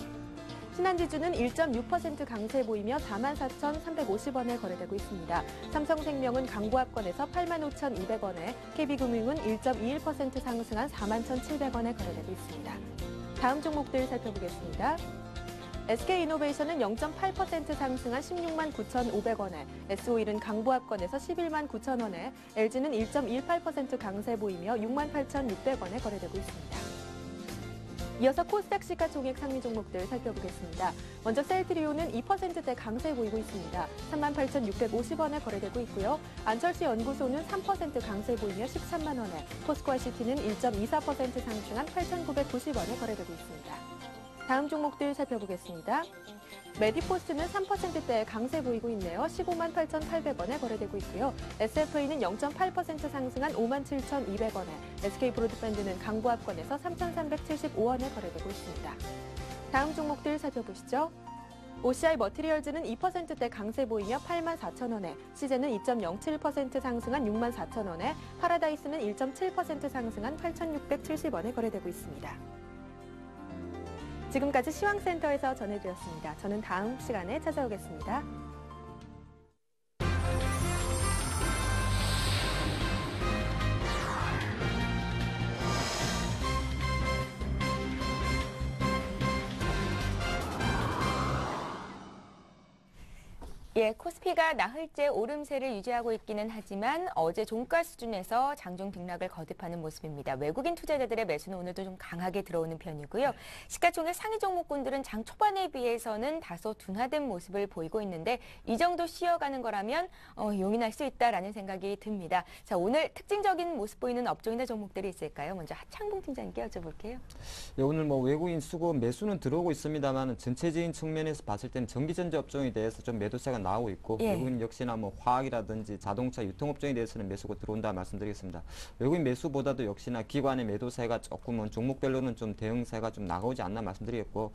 신한지주는 1.6% 강세 보이며 44,350원에 거래되고 있습니다. 삼성생명은 강보합권에서 85,200원에, KB금융은 1.21% 상승한 41,700원에 거래되고 있습니다. 다음 종목들 살펴보겠습니다. SK이노베이션은 0.8% 상승한 16만 9,500원에, SO일은 강보합권에서 11만 9천원에, LG는 1.18% 강세 보이며 6만 8,600원에 거래되고 있습니다. 이어서 코스닥 시가총액 상위 종목들 살펴보겠습니다. 먼저 셀트리온은 2%대 강세 보이고 있습니다. 38,650원에 거래되고 있고요. 안철수 연구소는 3% 강세 보이며 13만 원에, 포스코ICT는 1.24% 상승한 8,990원에 거래되고 있습니다. 다음 종목들 살펴보겠습니다. 메디포스트는 3%대 강세 보이고 있네요. 15만 8,800원에 거래되고 있고요. SFA는 0.8% 상승한 5만 7,200원에, SK브로드밴드는 강보합권에서 3,375원에 거래되고 있습니다. 다음 종목들 살펴보시죠. OCI 머티리얼즈는 2%대 강세 보이며 8만 4천원에, 시제는 2.07% 상승한 6만 4천원에, 파라다이스는 1.7% 상승한 8,670원에 거래되고 있습니다. 지금까지 시황센터에서 전해드렸습니다. 저는 다음 시간에 찾아오겠습니다. 예, 코스피가 나흘째 오름세를 유지하고 있기는 하지만 어제 종가 수준에서 장중 등락을 거듭하는 모습입니다. 외국인 투자자들의 매수는 오늘도 좀 강하게 들어오는 편이고요. 시가총액 상위 종목군들은 장 초반에 비해서는 다소 둔화된 모습을 보이고 있는데 이 정도 쉬어가는 거라면 용인할 수 있다라는 생각이 듭니다. 자, 오늘 특징적인 모습 보이는 업종이나 종목들이 있을까요? 먼저 하창봉 팀장님께 여쭤볼게요. 예, 오늘 뭐 외국인 수급 매수는 들어오고 있습니다만 전체적인 측면에서 봤을 때는 전기전자 업종에 대해서 좀 매도세가 나오고 있고 예. 외국인 역시나 뭐 화학이라든지 자동차 유통업종에 대해서는 매수가 들어온다 말씀드리겠습니다. 외국인 매수보다도 역시나 기관의 매도세가 조금은 종목별로는 좀 대응세가 좀 나오지 않나 말씀드리겠고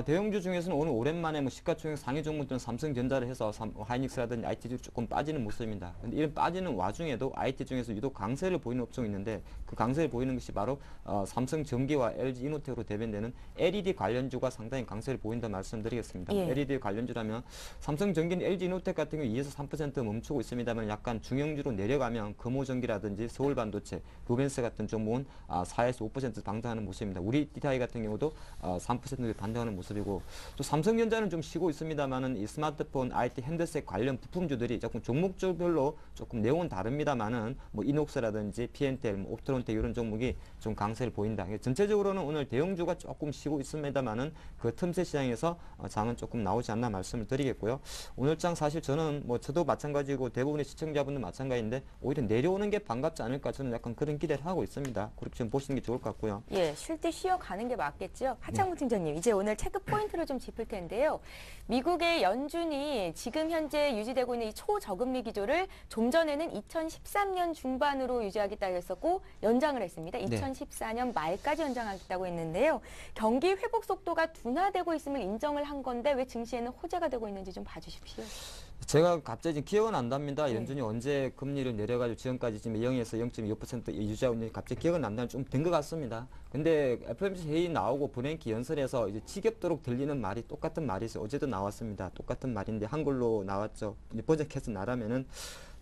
대형주 중에서는 오늘 오랜만에 뭐 시가총액 상위 종목들은 삼성전자를 해서 하이닉스라든지 IT주 조금 빠지는 모습입니다. 근데 이런 빠지는 와중에도 IT 중에서 유독 강세를 보이는 업종이 있는데 그 강세를 보이는 것이 바로 삼성전기와 LG이노텍으로 대변되는 LED 관련주가 상당히 강세를 보인다 말씀드리겠습니다. 예. LED 관련주라면 삼성전기는 LG이노텍 같은 경우 2에서 3% 멈추고 있습니다만 약간 중형주로 내려가면 금호전기라든지 서울반도체, 루벤스 같은 종목은 4에서 5% 방등하는 모습입니다. 우리 DTI 같은 경우도 3% 반등하는 모습이고 또 삼성전자는 좀 쉬고 있습니다만은 이 스마트폰, IT, 핸드셋 관련 부품주들이 조금 종목별로 조금 내용은 다릅니다만은 뭐 이녹스라든지 PNTL, 뭐 옵트론텍 이런 종목이 좀 강세를 보인다. 전체적으로는 오늘 대형주가 조금 쉬고 있습니다만은 그 틈새 시장에서 장은 조금 나오지 않나 말씀을 드리겠고요. 오늘 장 사실 저는 뭐 저도 마찬가지고 대부분의 시청자분들 마찬가지인데 오히려 내려오는 게 반갑지 않을까 저는 약간 그런 기대를 하고 있습니다. 그렇게 좀 보시는 게 좋을 것 같고요. 예, 쉴 때 쉬어가는 게 맞겠죠. 하창봉 팀장님, 이제 오늘 체크 포인트를 좀 짚을 텐데요. 미국의 연준이 지금 현재 유지되고 있는 이 초저금리 기조를 좀 전에는 2013년 중반으로 유지하겠다고 했었고 연장을 했습니다. 2014년 말까지 연장하겠다고 했는데요. 경기 회복 속도가 둔화되고 있음을 인정을 한 건데 왜 증시에는 호재가 되고 있는지 좀 봐주십시오. 제가 갑자기 지금 기억은 안 납니다. 연준이 언제 금리를 내려가지고 지금까지 지금 0에서 0.25% 유지하고 있는지 갑자기 기억은 안 나는 좀 된 것 같습니다. 근데 FOMC 회의 나오고 브랭키 연설에서 이제 지겹도록 들리는 말이 똑같은 말이 있어요. 어제도 나왔습니다. 똑같은 말인데 한글로 나왔죠. 번역해서 나라면은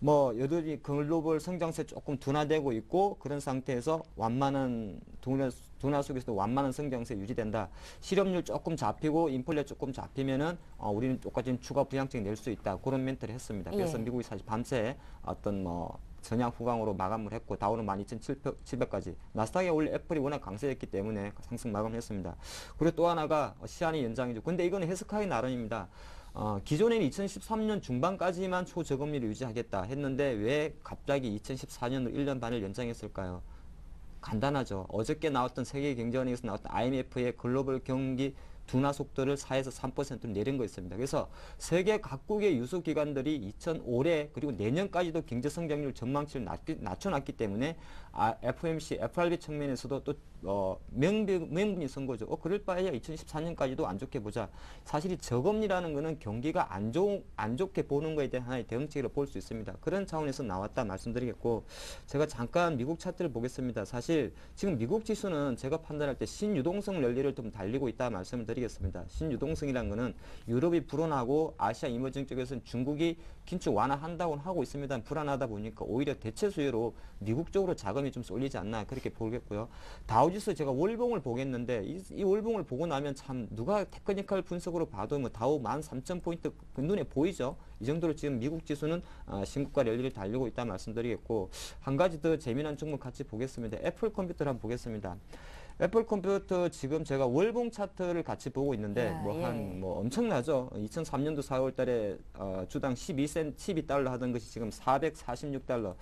뭐 여전히 글로벌 성장세 조금 둔화되고 있고 그런 상태에서 완만한 둔화 속에서도 완만한 성장세 유지된다. 실업률 조금 잡히고 인플레 조금 잡히면은 우리는 똑같이 추가 부양책 낼 수 있다. 그런 멘트를 했습니다. 그래서 예. 미국이 사실 밤새 어떤 뭐 전향 후강으로 마감을 했고 다우는 12,700까지 나스닥이 원래 애플이 워낙 강세였기 때문에 상승 마감했습니다. 그리고 또 하나가 시한이 연장이죠. 근데 이건 해석하기 나름입니다. 기존에는 2013년 중반까지만 초저금리를 유지하겠다 했는데 왜 갑자기 2014년으로 1년 반을 연장했을까요? 간단하죠. 어저께 나왔던 세계 경제원에서 나왔던 IMF의 글로벌 경기 둔화 속도를 4에서 3%로 내린 거 있습니다. 그래서 세계 각국의 유수 기관들이 올해 그리고 내년까지도 경제 성장률 전망치를 낮춰놨기 때문에 FOMC, FRB 측면에서도 또 명분이 선 거죠. 그럴 바에야 2014년까지도 안 좋게 보자. 사실 이 저금리라는 거는 경기가 안 좋게 보는 거에 대한 하나의 대응책으로 볼 수 있습니다. 그런 차원에서 나왔다 말씀드리겠고 제가 잠깐 미국 차트를 보겠습니다. 사실 지금 미국 지수는 제가 판단할 때 신유동성 랠리를 좀 달리고 있다 말씀을 드리겠습니다. 신유동성이라는 거는 유럽이 불어나고 아시아 이머징 쪽에서는 중국이 긴축 완화한다고는 하고 있습니다. 불안하다 보니까 오히려 대체 수요로 미국 쪽으로 자금이 좀 쏠리지 않나 그렇게 보겠고요. 다우지수 제가 월봉을 보겠는데 이 월봉을 보고 나면 참 누가 테크니컬 분석으로 봐도 뭐 다우 13,000포인트 눈에 보이죠. 이 정도로 지금 미국 지수는 신고가 랠리를 달리고 있다 말씀드리겠고 한 가지 더 재미난 종목 같이 보겠습니다. 애플 컴퓨터를 한번 보겠습니다. 애플 컴퓨터 지금 제가 월봉 차트를 같이 보고 있는데 뭐 엄청나죠. 2003년도 4월 달에 주당 12달러 하던 것이 지금 446달러.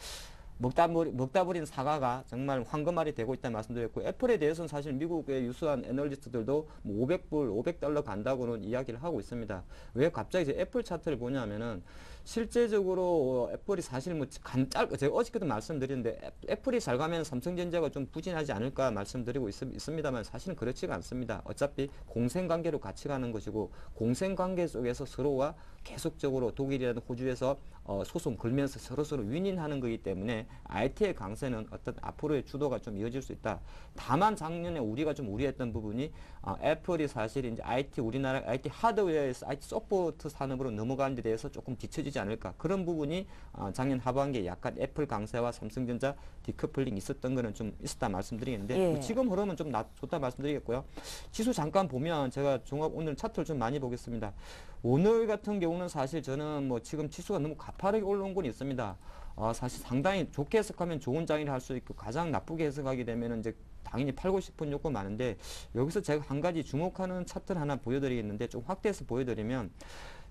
먹다 버린 사과가 정말 황금알이 되고 있다는 말씀드렸고 애플에 대해서는 사실 미국의 유수한 애널리스트들도 뭐 500달러 간다고는 이야기를 하고 있습니다. 왜 갑자기 이제 애플 차트를 보냐면은 실제적으로 애플이 사실 뭐 제가 어저께도 말씀드렸는데 애플이 잘 가면 삼성전자가 좀 부진하지 않을까 말씀드리고 있습니다만 사실은 그렇지가 않습니다. 어차피 공생관계로 같이 가는 것이고 공생관계 속에서 서로가 계속적으로 독일이라든 호주에서 소송 걸면서 서로 윈윈하는 거기 때문에 IT의 강세는 어떤 앞으로의 주도가 좀 이어질 수 있다. 다만 작년에 우리가 좀 우려했던 부분이 애플이 사실 이제 우리나라 IT 하드웨어에서 IT 소프트 산업으로 넘어가는 데 대해서 조금 뒤처지지 되지 않을까. 그런 부분이 작년 하반기에 약간 애플 강세와 삼성전자 디커플링 있었던 거는 좀 있었다 말씀드리겠는데 예. 뭐 지금 흐름은 좀 좋다 말씀드리겠고요. 지수 잠깐 보면 제가 오늘 차트를 좀 많이 보겠습니다. 오늘 같은 경우는 사실 저는 뭐 지금 지수가 너무 가파르게 올라온 건 있습니다. 사실 상당히 좋게 해석하면 좋은 장이라 할 수 있고 가장 나쁘게 해석하게 되면 이제 당연히 팔고 싶은 욕구 많은데 여기서 제가 한 가지 주목하는 차트를 하나 보여드리겠는데 좀 확대해서 보여드리면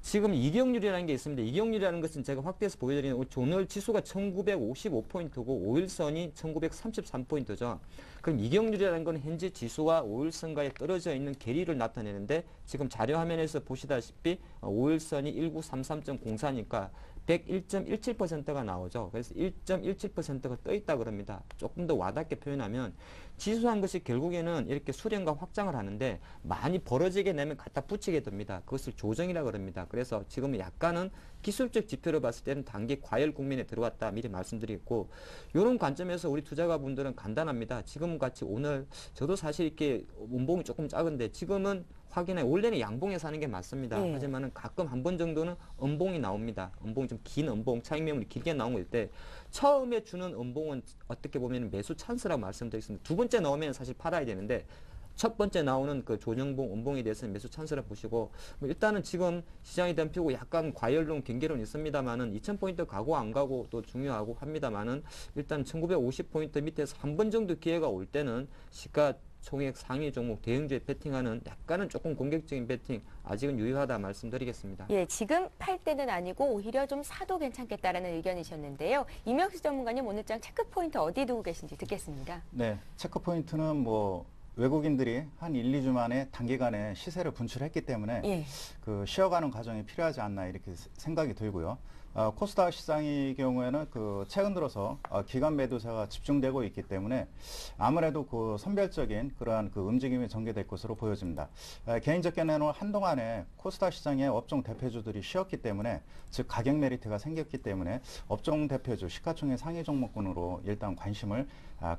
지금 이격률이라는 게 있습니다. 이격률이라는 것은 제가 확대해서 보여드리는 오늘 지수가 1955포인트고 5일선이 1933포인트죠. 그럼 이격률이라는 건 현재 지수와 5일선과에 떨어져 있는 괴리를 나타내는데 지금 자료 화면에서 보시다시피 5일선이 1933.04니까 101.17%가 나오죠. 그래서 1.17%가 떠 있다 그럽니다. 조금 더 와닿게 표현하면 지수한 것이 결국에는 이렇게 수렴과 확장을 하는데 많이 벌어지게 되면 갖다 붙이게 됩니다. 그것을 조정이라 그럽니다. 그래서 지금은 약간은 기술적 지표로 봤을 때는 단기 과열 국면에 들어왔다 미리 말씀드리겠고 이런 관점에서 우리 투자가분들은 간단합니다. 지금 같이 오늘 저도 사실 이렇게 운봉이 조금 작은데 지금은 확인해 원래는 양봉에 사는 게 맞습니다. 예. 하지만은 가끔 한 번 정도는 음봉이 나옵니다. 음봉이 좀 긴 음봉, 차익 매물이 길게 나온 때 처음에 주는 음봉은 어떻게 보면 매수 찬스라고 말씀드리겠습니다. 두 번째 나오면 사실 팔아야 되는데 첫 번째 나오는 그 조정봉, 음봉에 대해서는 매수 찬스라 보시고 뭐 일단은 지금 시장이 덤피고 약간 과열론, 경계론 있습니다만은 2000포인트 가고 안 가고 또 중요하고 합니다만은 일단 1950포인트 밑에서 한 번 정도 기회가 올 때는 시가 총액 상위 종목 대형주에 베팅하는 약간은 조금 공격적인 베팅 아직은 유효하다 말씀드리겠습니다. 예, 지금 팔 때는 아니고 오히려 좀 사도 괜찮겠다라는 의견이셨는데요. 이명수 전문가님 오늘 장 체크 포인트 어디 두고 계신지 듣겠습니다. 네, 체크 포인트는 뭐 외국인들이 한 1, 2주 만에 단기간에 시세를 분출했기 때문에 예. 그 쉬어가는 과정이 필요하지 않나 이렇게 생각이 들고요. 코스닥 시장의 경우에는 그 최근 들어서 기관 매도세가 집중되고 있기 때문에 아무래도 그 선별적인 그러한 그 움직임이 전개될 것으로 보여집니다. 개인적견에는 한동안에 코스닥 시장의 업종 대표주들이 쉬었기 때문에 즉 가격 메리트가 생겼기 때문에 업종 대표주 시가총액 상위 종목군으로 일단 관심을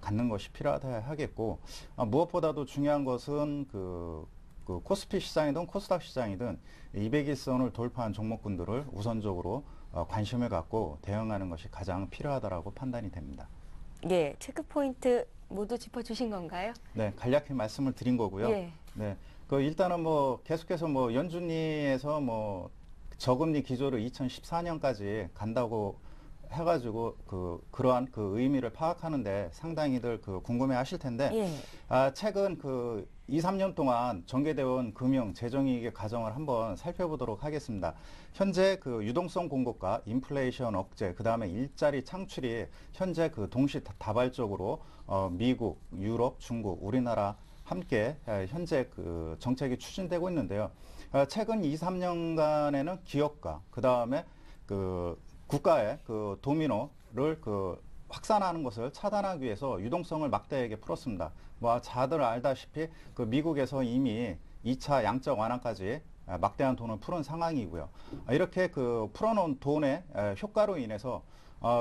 갖는 것이 필요하다 하겠고 무엇보다도 중요한 것은 그 코스피 시장이든 코스닥 시장이든 200일선을 돌파한 종목군들을 우선적으로 관심을 갖고 대응하는 것이 가장 필요하다라고 판단이 됩니다. 예, 체크 포인트 모두 짚어주신 건가요? 네, 간략히 말씀을 드린 거고요. 예. 네, 그 일단은 뭐 계속해서 뭐 연준리에서 뭐 저금리 기조를 2014년까지 간다고 해가지고 그러한 그 의미를 파악하는데 상당히들 그 궁금해하실 텐데 예. 최근 그 2, 3년 동안 전개되어 온 금융 재정이익의 과정을 한번 살펴보도록 하겠습니다. 현재 그 유동성 공급과 인플레이션 억제, 그 다음에 일자리 창출이 현재 그 동시다발적으로 미국, 유럽, 중국, 우리나라 함께 현재 그 정책이 추진되고 있는데요. 최근 2, 3년간에는 기업가, 그 다음에 그 국가의 그 도미노를 그 확산하는 것을 차단하기 위해서 유동성을 막대하게 풀었습니다. 뭐 다들 알다시피 그 미국에서 이미 2차 양적 완화까지 막대한 돈을 풀은 상황이고요. 이렇게 그 풀어놓은 돈의 효과로 인해서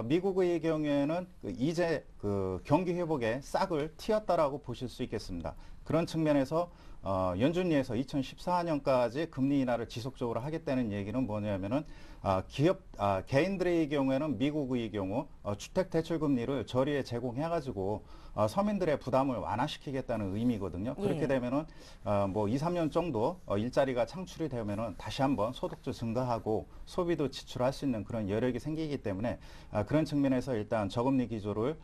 미국의 경우에는 이제 그 경기 회복에 싹을 틔었다라고 보실 수 있겠습니다. 그런 측면에서 연준리에서 2014년까지 금리 인하를 지속적으로 하겠다는 얘기는 뭐냐면은 개인들의 경우에는 미국의 경우 주택 대출 금리를 저리에 제공해가지고 서민들의 부담을 완화시키겠다는 의미거든요. 그렇게 예. 되면은 뭐 2, 3년 정도 일자리가 창출이 되면은 다시 한번 소득도 증가하고 소비도 지출할 수 있는 그런 여력이 생기기 때문에 그런 측면에서 일단 저금리 기조를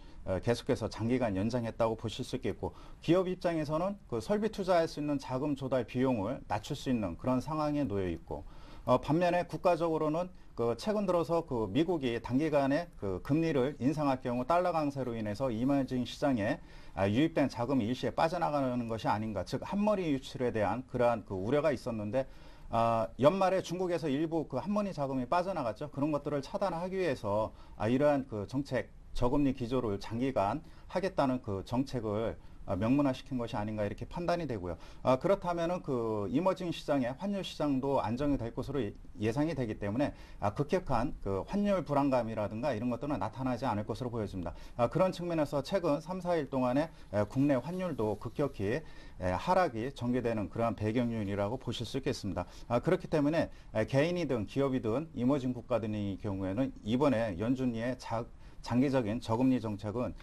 계속해서 장기간 연장했다고 보실 수 있겠고 기업 입장에서는 그 설비 투자할 수 있는 자금 조달 비용을 낮출 수 있는 그런 상황에 놓여 있고 반면에 국가적으로는 그 최근 들어서 그 미국이 단기간에 그 금리를 인상할 경우 달러 강세로 인해서 이머징 시장에 유입된 자금이 일시에 빠져나가는 것이 아닌가, 즉 한머리 유출에 대한 그러한 그 우려가 있었는데 연말에 중국에서 일부 그 한머니 자금이 빠져나갔죠. 그런 것들을 차단하기 위해서 이러한 그 정책 저금리 기조를 장기간 하겠다는 그 정책을 명문화시킨 것이 아닌가 이렇게 판단이 되고요. 그렇다면은 그 이머징 시장의 환율 시장도 안정이 될 것으로 예상이 되기 때문에 급격한 그 환율 불안감이라든가 이런 것들은 나타나지 않을 것으로 보여집니다. 그런 측면에서 최근 3, 4일 동안에 국내 환율도 급격히 하락이 전개되는 그러한 배경률이라고 보실 수 있겠습니다. 그렇기 때문에 개인이든 기업이든 이머징 국가들의 경우에는 이번에 연준리의 장기적인 저금리 정책은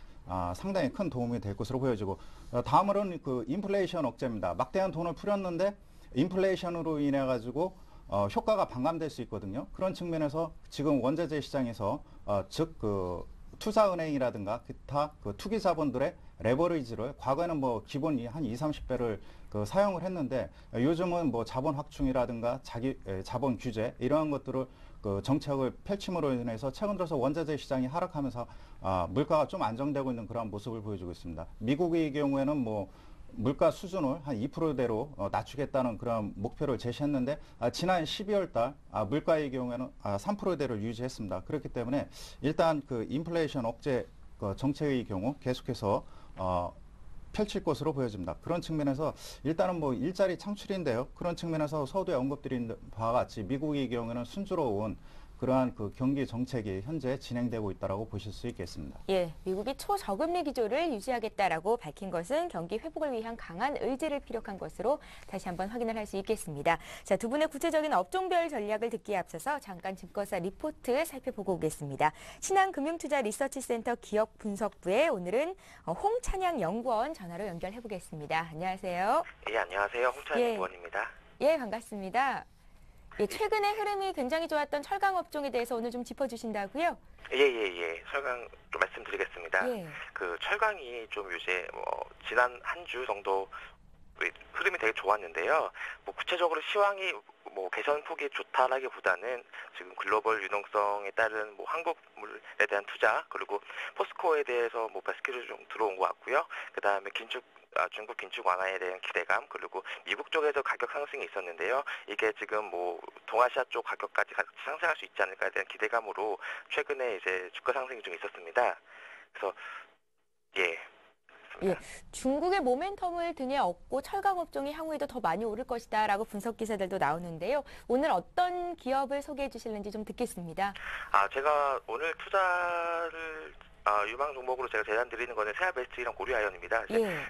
상당히 큰 도움이 될 것으로 보여지고, 다음으로는 그 인플레이션 억제입니다. 막대한 돈을 풀었는데 인플레이션으로 인해 가지고 효과가 반감될 수 있거든요. 그런 측면에서 지금 원자재 시장에서 즉 그 투자은행이라든가 기타 그 투기 자본들의 레버리지를 과거에는 뭐 기본이 한 20, 30배를 그 사용을 했는데, 요즘은 뭐 자본 확충이라든가 자본 규제 이러한 것들을 그 정책을 펼침으로 인해서 최근 들어서 원자재 시장이 하락하면서 물가가 좀 안정되고 있는 그런 모습을 보여주고 있습니다. 미국의 경우에는 뭐 물가 수준을 한 2%대로 낮추겠다는 그런 목표를 제시했는데, 지난 12월 달 물가의 경우에는 3%대를 유지했습니다. 그렇기 때문에 일단 그 인플레이션 억제 정책의 경우 계속해서 펼칠 것으로 보여집니다. 그런 측면에서 일단은 뭐 일자리 창출인데요. 그런 측면에서 서두에 언급드린 바와 같이 미국의 경우에는 순조로운 그러한 그 경기 정책이 현재 진행되고 있다고 보실 수 있겠습니다. 예, 미국이 초저금리 기조를 유지하겠다라고 밝힌 것은 경기 회복을 위한 강한 의지를 피력한 것으로 다시 한번 확인을 할 수 있겠습니다. 자, 두 분의 구체적인 업종별 전략을 듣기에 앞서서 잠깐 증권사 리포트 살펴보고 오겠습니다. 신한금융투자리서치센터 기업분석부에 오늘은 홍찬양 연구원 전화로 연결해 보겠습니다. 안녕하세요. 예, 안녕하세요. 홍찬양 연구원입니다. 예, 반갑습니다. 예, 최근의 흐름이 굉장히 좋았던 철강 업종에 대해서 오늘 좀 짚어주신다고요? 예. 철강 좀 말씀드리겠습니다. 예. 그 철강이 좀 요새 지난 한 주 정도 흐름이 되게 좋았는데요. 뭐 구체적으로 시황이 뭐 개선 폭이 좋다라기보다는 지금 글로벌 유동성에 따른 뭐 한국물에 대한 투자, 그리고 포스코에 대해서 뭐 바스켓이 좀 들어온 것 같고요. 그 다음에 중국 긴축 완화에 대한 기대감, 그리고 미국 쪽에서 가격 상승이 있었는데요. 이게 지금 뭐 동아시아 쪽 가격까지 같이 상승할 수 있지 않을까에 대한 기대감으로 최근에 이제 주가 상승이 좀 있었습니다. 그래서 예, 중국의 모멘텀을 등에 업고 철강 업종이 향후에도 더 많이 오를 것이다라고 분석 기사들도 나오는데요. 오늘 어떤 기업을 소개해 주실는지 좀 듣겠습니다. 제가 오늘 투자를 유망 종목으로 제가 제안드리는 거는 세아베스트랑 고려아연입니다. 예.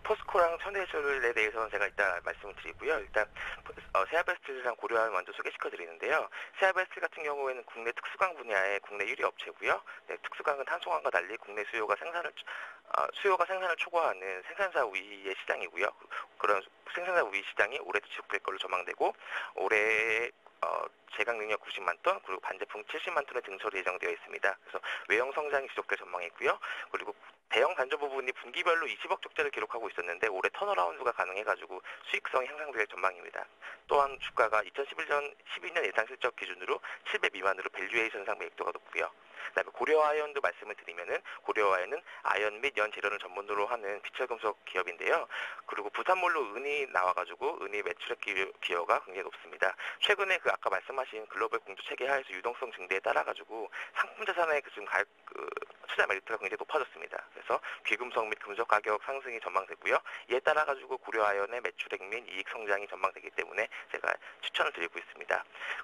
포스코랑 현대해출에 대해서는 제가 이따 말씀을 드리고요. 일단 세아베스트랑 고려아연 먼저 소개시켜 드리는데요. 세아베스트 같은 경우에는 국내 특수강 분야의 국내 1위 업체고요. 네, 특수강은 탄소강과 달리 국내 수요가 생산을 초과하는 생산사 우위의 시장이고요. 그런 생산사 우위 시장이 올해도 지속될 걸로 전망되고, 올해 제강 능력 90만 톤, 그리고 반제품 70만 톤의 증설이 예정되어 있습니다. 그래서 외형 성장이 지속될 전망이고요. 그리고 대형 단조 부분이 분기별로 20억 적자를 기록하고 있었는데 올해 턴어라운드가 가능해가지고 수익성이 향상될 전망입니다. 또한 주가가 2011년, 12년 예상 실적 기준으로 7배 미만으로 밸류에이션상 매입도가 높고요. 그다음에 고려아연도 말씀을 드리면은, 고려아연은 아연 및 연 재련을 전문으로 하는 비철금속 기업인데요. 그리고 부산몰로 은이 나와가지고 은이 매출액 기여가 굉장히 높습니다. 최근에 그 아까 말씀하신 글로벌 공조 체계 하에서 유동성 증대에 따라가지고 상품 자산의 지금 투자 메리트가 굉장히 높아졌습니다. 그래서 귀금속 및 금속 가격 상승이 전망되고요. 이에 따라가지고 고려아연의 매출액 및 이익 성장이 전망되기 때문에 제가 추천을 드리고 있습니다.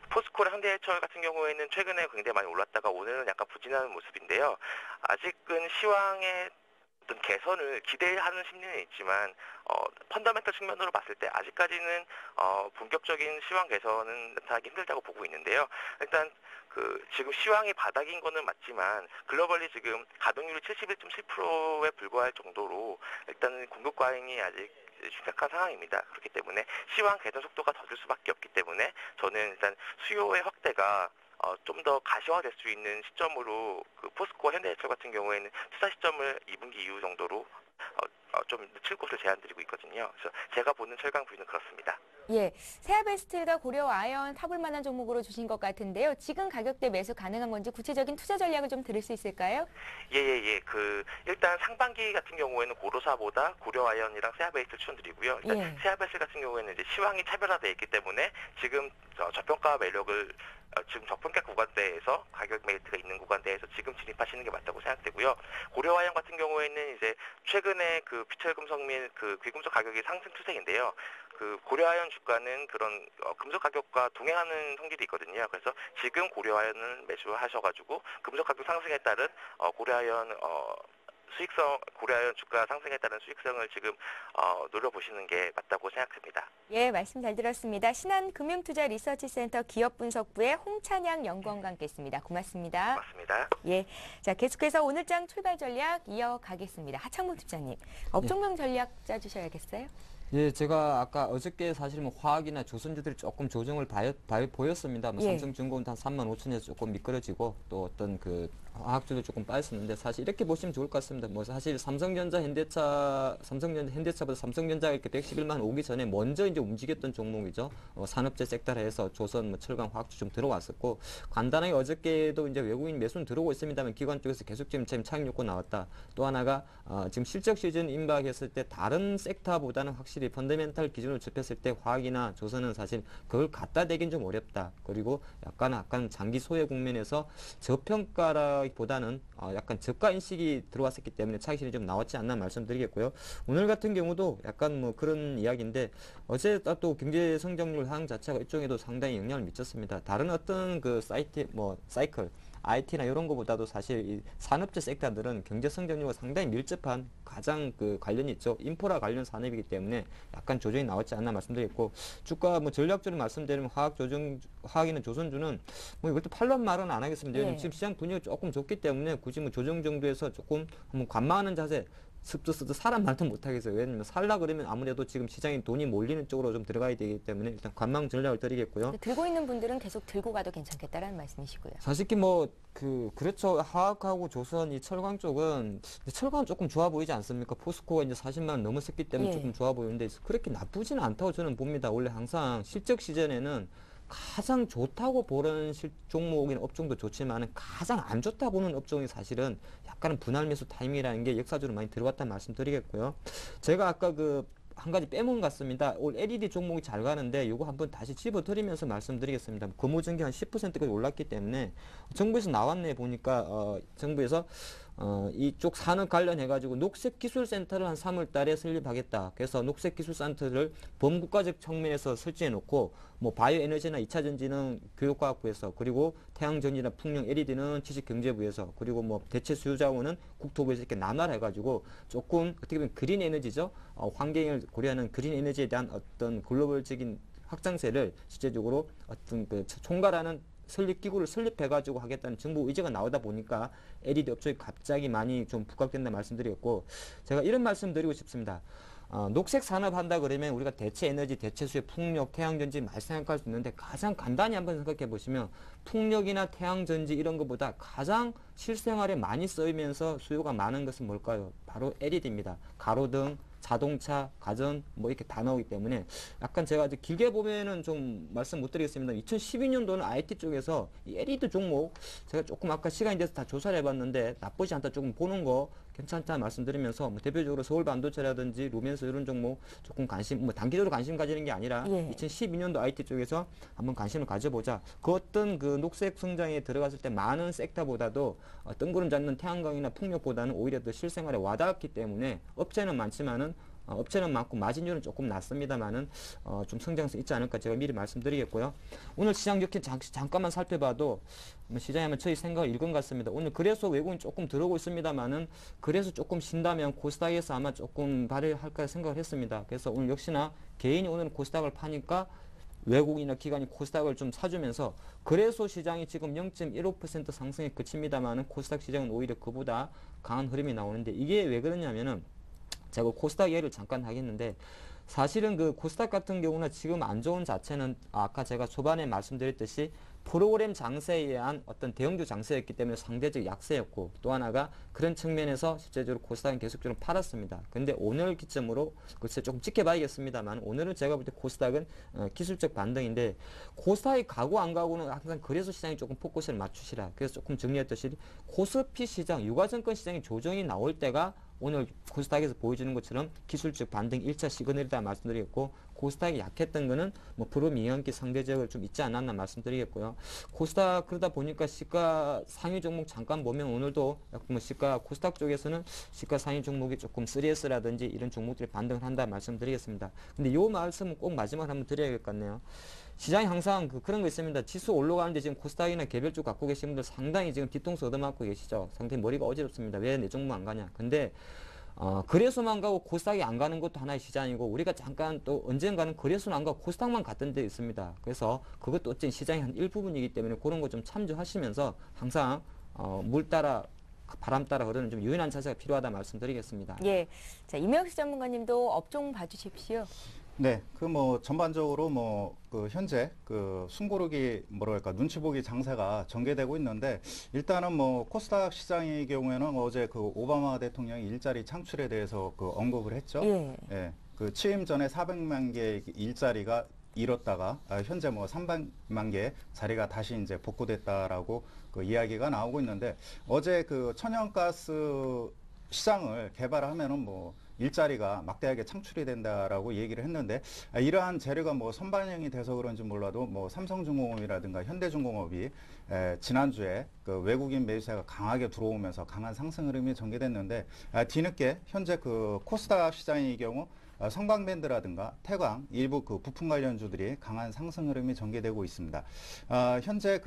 포스코랑 현대해철 같은 경우에는 최근에 굉장히 많이 올랐다가 오늘은 약간 부진하는 모습인데요. 아직은 시황의 어떤 개선을 기대하는 심리는 있지만 펀더멘털 측면으로 봤을 때 아직까지는 본격적인 시황 개선은 나타나기 힘들다고 보고 있는데요. 일단 지금 시황이 바닥인 거는 맞지만 글로벌리 지금 가동률이 71.7%에 불과할 정도로 일단 공급 과잉이 아직 심각한 상황입니다. 그렇기 때문에 시황 개선 속도가 더딜 수밖에 없기 때문에 저는 일단 수요의 확대가 좀 더 가시화될 수 있는 시점으로 포스코, 현대해철 같은 경우에는 투자 시점을 2분기 이후 정도로 좀 늦출 것을 제안드리고 있거든요. 그래서 제가 보는 철강 부위는 그렇습니다. 예, 세아베스트가 고려아연 타볼 만한 종목으로 주신 것 같은데요. 지금 가격대 매수 가능한 건지 구체적인 투자 전략을 좀 들을 수 있을까요? 예. 일단 상반기 같은 경우에는 고로사보다 고려아연이랑 세아베스트 추천드리고요. 일단 세아베스트 같은 경우에는 이제 시황이 차별화되어 있기 때문에 지금 저평가 매력을 지금 저평가 구간대에서 가격 메리트가 있는 구간대에서 지금 진입하시는 게 맞다고 생각되고요. 고려아연 같은 경우에는 이제 최근 최근에 그 비철금속 및 그 귀금속 가격이 상승 추세인데요. 그 고려아연 주가는 그런 금속 가격과 동행하는 성질이 있거든요. 그래서 지금 고려아연을 매수하셔가지고 금속 가격 상승에 따른 고려아연 고려아연 주가 상승에 따른 수익성을 지금 노려보시는 게 맞다고 생각합니다. 예, 말씀 잘 들었습니다. 신한금융투자 리서치센터 기업분석부의 홍찬양 연구원과 함께했습니다. 고맙습니다. 맞습니다. 예, 자 계속해서 오늘장 출발 전략 이어가겠습니다. 하창목 팀장님, 업종명 전략 짜주셔야겠어요? 예, 제가 아까 어저께 사실 뭐 화학이나 조선주들이 조금 조정을 보였습니다. 뭐 예. 삼성중공은 한 35,000에서 조금 미끄러지고 또 어떤 그 화학주도 조금 빠졌었는데 사실 이렇게 보시면 좋을 것 같습니다. 뭐 사실 삼성전자, 현대차보다 삼성전자가 이렇게 111만 오기 전에 먼저 이제 움직였던 종목이죠. 산업재 섹터라 해서 조선, 뭐 철강, 화학주 좀 들어왔었고 간단하게 어저께도 이제 외국인 매수는 들어오고 있습니다만 기관 쪽에서 계속 지금 차익 욕구 나왔다. 또 하나가 지금 실적 시즌 임박했을 때 다른 섹터보다는 확실히 펀더멘탈 기준으로 좁혔을 때 화학이나 조선은 사실 그걸 갖다 대긴 좀 어렵다. 그리고 약간 장기 소외 국면에서 저평가라기보다는 약간 저가 인식이 들어왔었기 때문에 차익실이 좀 나왔지 않나 말씀드리겠고요. 오늘 같은 경우도 약간 뭐 그런 이야기인데 어제 또 경제 성장률 하향 자체가 이쪽에도 상당히 영향을 미쳤습니다. 다른 어떤 그 사이클 IT나 이런 거보다도 사실 이 산업재 섹터들은 경제 성장률과 상당히 밀접한 가장 그 관련이 있죠. 인프라 관련 산업이기 때문에 약간 조정이 나왔지 않나 말씀드리겠고 주가 뭐 전략적으로 말씀드리면 화학이나 조선주는 뭐 이것도 팔란 말은 안 하겠습니다. 예. 지금 시장 분위기가 조금 좋기 때문에 굳이 뭐 조정 정도에서 조금 한번 관망하는 자세 습도 사람 말도 못하겠어요. 왜냐면 살라 그러면 아무래도 지금 시장에 돈이 몰리는 쪽으로 좀 들어가야 되기 때문에 일단 관망 전략을 드리겠고요. 들고 있는 분들은 계속 들고 가도 괜찮겠다라는 말씀이시고요. 사실 그렇죠. 화학하고 조선 이 철강 쪽은 철강은 조금 좋아 보이지 않습니까? 포스코가 이제 40만 원 넘었었기 때문에 예. 조금 좋아 보이는데 그렇게 나쁘지는 않다고 저는 봅니다. 원래 항상 실적 시즌에는 가장 좋다고 보는 종목이나 업종도 좋지만 가장 안 좋다 보는 업종이 사실은 약간은 분할 매수 타이밍이라는 게 역사적으로 많이 들어왔다는 말씀드리겠고요. 제가 아까 한 가지 빼먹은 것 같습니다. 올 LED 종목이 잘 가는데 이거 한번 다시 집어드리면서 말씀드리겠습니다. 금호전기 한 10%까지 올랐기 때문에 정부에서 나왔네 보니까 정부에서 이쪽 산업 관련해가지고 녹색기술센터를 한 3월 달에 설립하겠다. 그래서 녹색기술센터를 범국가적 측면에서 설치해놓고 뭐 바이오에너지나 2차전지는 교육과학부에서 그리고 태양전지나 풍력 LED는 지식경제부에서 그리고 뭐 대체 수요자원은 국토부에서 이렇게 나눠 해가지고 조금 어떻게 보면 그린 에너지죠. 환경을 고려하는 그린 에너지에 대한 어떤 글로벌적인 확장세를 실제적으로 어떤 그 총괄하는 설립기구를 설립해가지고 하겠다는 정부 의지가 나오다 보니까 LED 업종이 갑자기 많이 좀 부각된다 말씀드렸고 제가 이런 말씀 드리고 싶습니다. 녹색 산업 한다 그러면 우리가 대체 에너지, 대체 수요, 풍력, 태양전지 많이 생각할 수 있는데 가장 간단히 한번 생각해 보시면 풍력이나 태양전지 이런 것보다 가장 실생활에 많이 쓰이면서 수요가 많은 것은 뭘까요? 바로 LED입니다. 가로등, 자동차, 가전 뭐 이렇게 다 나오기 때문에 약간 제가 아주 길게 보면은 좀 말씀 못 드리겠습니다. 2012년도는 IT 쪽에서 이 LED 종목 제가 조금 아까 시간이 돼서 다 조사를 해봤는데 나쁘지 않다 조금 보는 거 괜찮다 말씀드리면서 뭐 대표적으로 서울 반도체라든지 루멘스 이런 종목 조금 관심 단기적으로 관심 가지는 게 아니라 예. 2012년도 IT 쪽에서 한번 관심을 가져보자. 그 어떤 그 녹색 성장에 들어갔을 때 많은 섹터보다도 뜬구름 잡는 태양광이나 풍력보다는 오히려 더 실생활에 와닿았기 때문에 업체는 많지만은 업체는 많고 마진율은 조금 낮습니다만은 좀 성장성 있지 않을까 제가 미리 말씀드리겠고요. 오늘 시장 이렇게 잠깐만 살펴봐도 시장에 한번 저희 생각을 읽은 것 같습니다. 오늘 그래서 외국인 조금 들어오고 있습니다만은 그래서 조금 쉰다면 코스닥에서 아마 조금 발휘할까 생각을 했습니다. 그래서 오늘 역시나 개인이 오늘 코스닥을 파니까 외국인이나 기관이 코스닥을 좀 사주면서 그래서 시장이 지금 0.15% 상승에 그칩니다만은 코스닥 시장은 오히려 그보다 강한 흐름이 나오는데 이게 왜 그러냐면은 제가 코스닥 예를 잠깐 하겠는데 사실은 그 코스닥 같은 경우는 지금 안 좋은 자체는 아까 제가 초반에 말씀드렸듯이 프로그램 장세에 의한 어떤 대형주 장세였기 때문에 상대적 약세였고 또 하나가 그런 측면에서 실제적으로 코스닥은 계속적으로 팔았습니다. 근데 오늘 기점으로 글쎄 조금 지켜봐야겠습니다만 오늘은 제가 볼 때 코스닥은 기술적 반등인데 코스닥이 가고 안 가고는 항상 그래서 시장이 조금 포커스를 맞추시라. 그래서 조금 정리했듯이 코스피 시장, 유가증권 시장이 조정이 나올 때가 오늘 코스닥에서 보여주는 것처럼 기술적 반등 1차 시그널이다 말씀드리겠고, 코스닥이 약했던 거는 뭐 불어미연기 상대적으로 좀 있지 않았나 말씀드리겠고요. 코스닥 그러다 보니까 시가 상위 종목 잠깐 보면 오늘도 뭐 시가 코스닥 쪽에서는 시가 상위 종목이 조금 3S라든지 이런 종목들이 반등을 한다 말씀드리겠습니다. 근데 요 말씀은 꼭 마지막으로 한번 드려야 될 것 같네요. 시장이 항상 그런 거 있습니다. 지수 올라가는데 지금 코스닥이나 개별주 갖고 계신 분들 상당히 지금 뒤통수 얻어맞고 계시죠. 상당히 머리가 어지럽습니다. 왜 내 종목 안 가냐. 근데 거래소만 가고 코스닥이 안 가는 것도 하나의 시장이고, 우리가 잠깐 또 언젠가는 거래소는 안 가고 코스닥만 갔던 데 있습니다. 그래서 그것도 어쨌든 시장의 한 일부분이기 때문에 그런 거 좀 참조하시면서 항상 물 따라 바람 따라 흐르는 좀 유연한 자세가 필요하다 말씀드리겠습니다. 예. 자, 임영수 전문가님도 업종 봐주십시오. 네, 뭐 전반적으로 현재 숨고르기 눈치 보기 장세가 전개되고 있는데, 일단은 뭐 코스닥 시장의 경우에는 어제 오바마 대통령이 일자리 창출에 대해서 언급을 했죠. 예. 예, 취임 전에 400만 개 일자리가 잃었다가 현재 뭐 300만 개 자리가 다시 이제 복구됐다라고 이야기가 나오고 있는데, 어제 천연가스 시장을 개발하면은 뭐 일자리가 막대하게 창출이 된다라고 얘기를 했는데, 이러한 재료가 뭐 선반영이 돼서 그런지 몰라도 뭐 삼성중공업이라든가 현대중공업이 지난주에 외국인 매수세가 강하게 들어오면서 강한 상승 흐름이 전개됐는데, 뒤늦게 현재 코스닥 시장의 경우 성광밴드라든가 태광 일부 부품 관련주들이 강한 상승 흐름이 전개되고 있습니다. 현재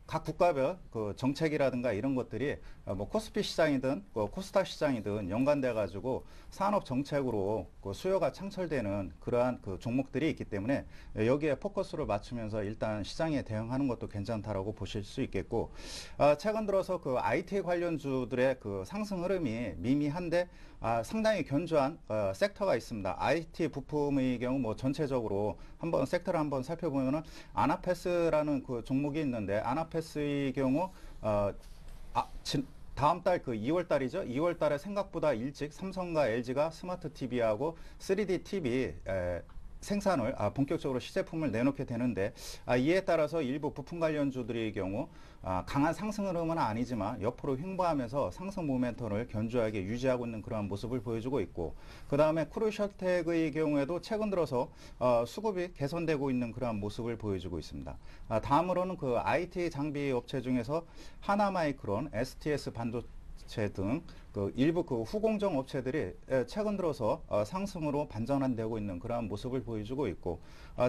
각 국가별 정책이라든가 이런 것들이 뭐 코스피 시장이든 코스닥 시장이든 연관돼 가지고 산업 정책으로 수요가 창출되는 그러한 종목들이 있기 때문에 여기에 포커스를 맞추면서 일단 시장에 대응하는 것도 괜찮다라고 보실 수 있겠고, 최근 들어서 IT 관련주들의 상승 흐름이 미미한데 상당히 견조한 섹터가 있습니다. IT 부품의 경우 뭐 전체적으로 섹터를 한번 살펴보면은 아나페스라는 종목이 있는데, 아나페스의 경우 다음 달 2월 달이죠. 2월 달에 생각보다 일찍 삼성과 LG가 스마트 TV하고 3D TV 생산을 본격적으로 시제품을 내놓게 되는데, 이에 따라서 일부 부품 관련주들의 경우 강한 상승 흐름은 아니지만 옆으로 횡보하면서 상승 모멘텀을 견조하게 유지하고 있는 그러한 모습을 보여주고 있고, 그 다음에 크루셜텍의 경우에도 최근 들어서 수급이 개선되고 있는 그러한 모습을 보여주고 있습니다. 다음으로는 IT 장비 업체 중에서 하나마이크론, STS 반도체 등 일부 후공정 업체들이 최근 들어서 상승으로 반전되고 있는 그러한 모습을 보여주고 있고,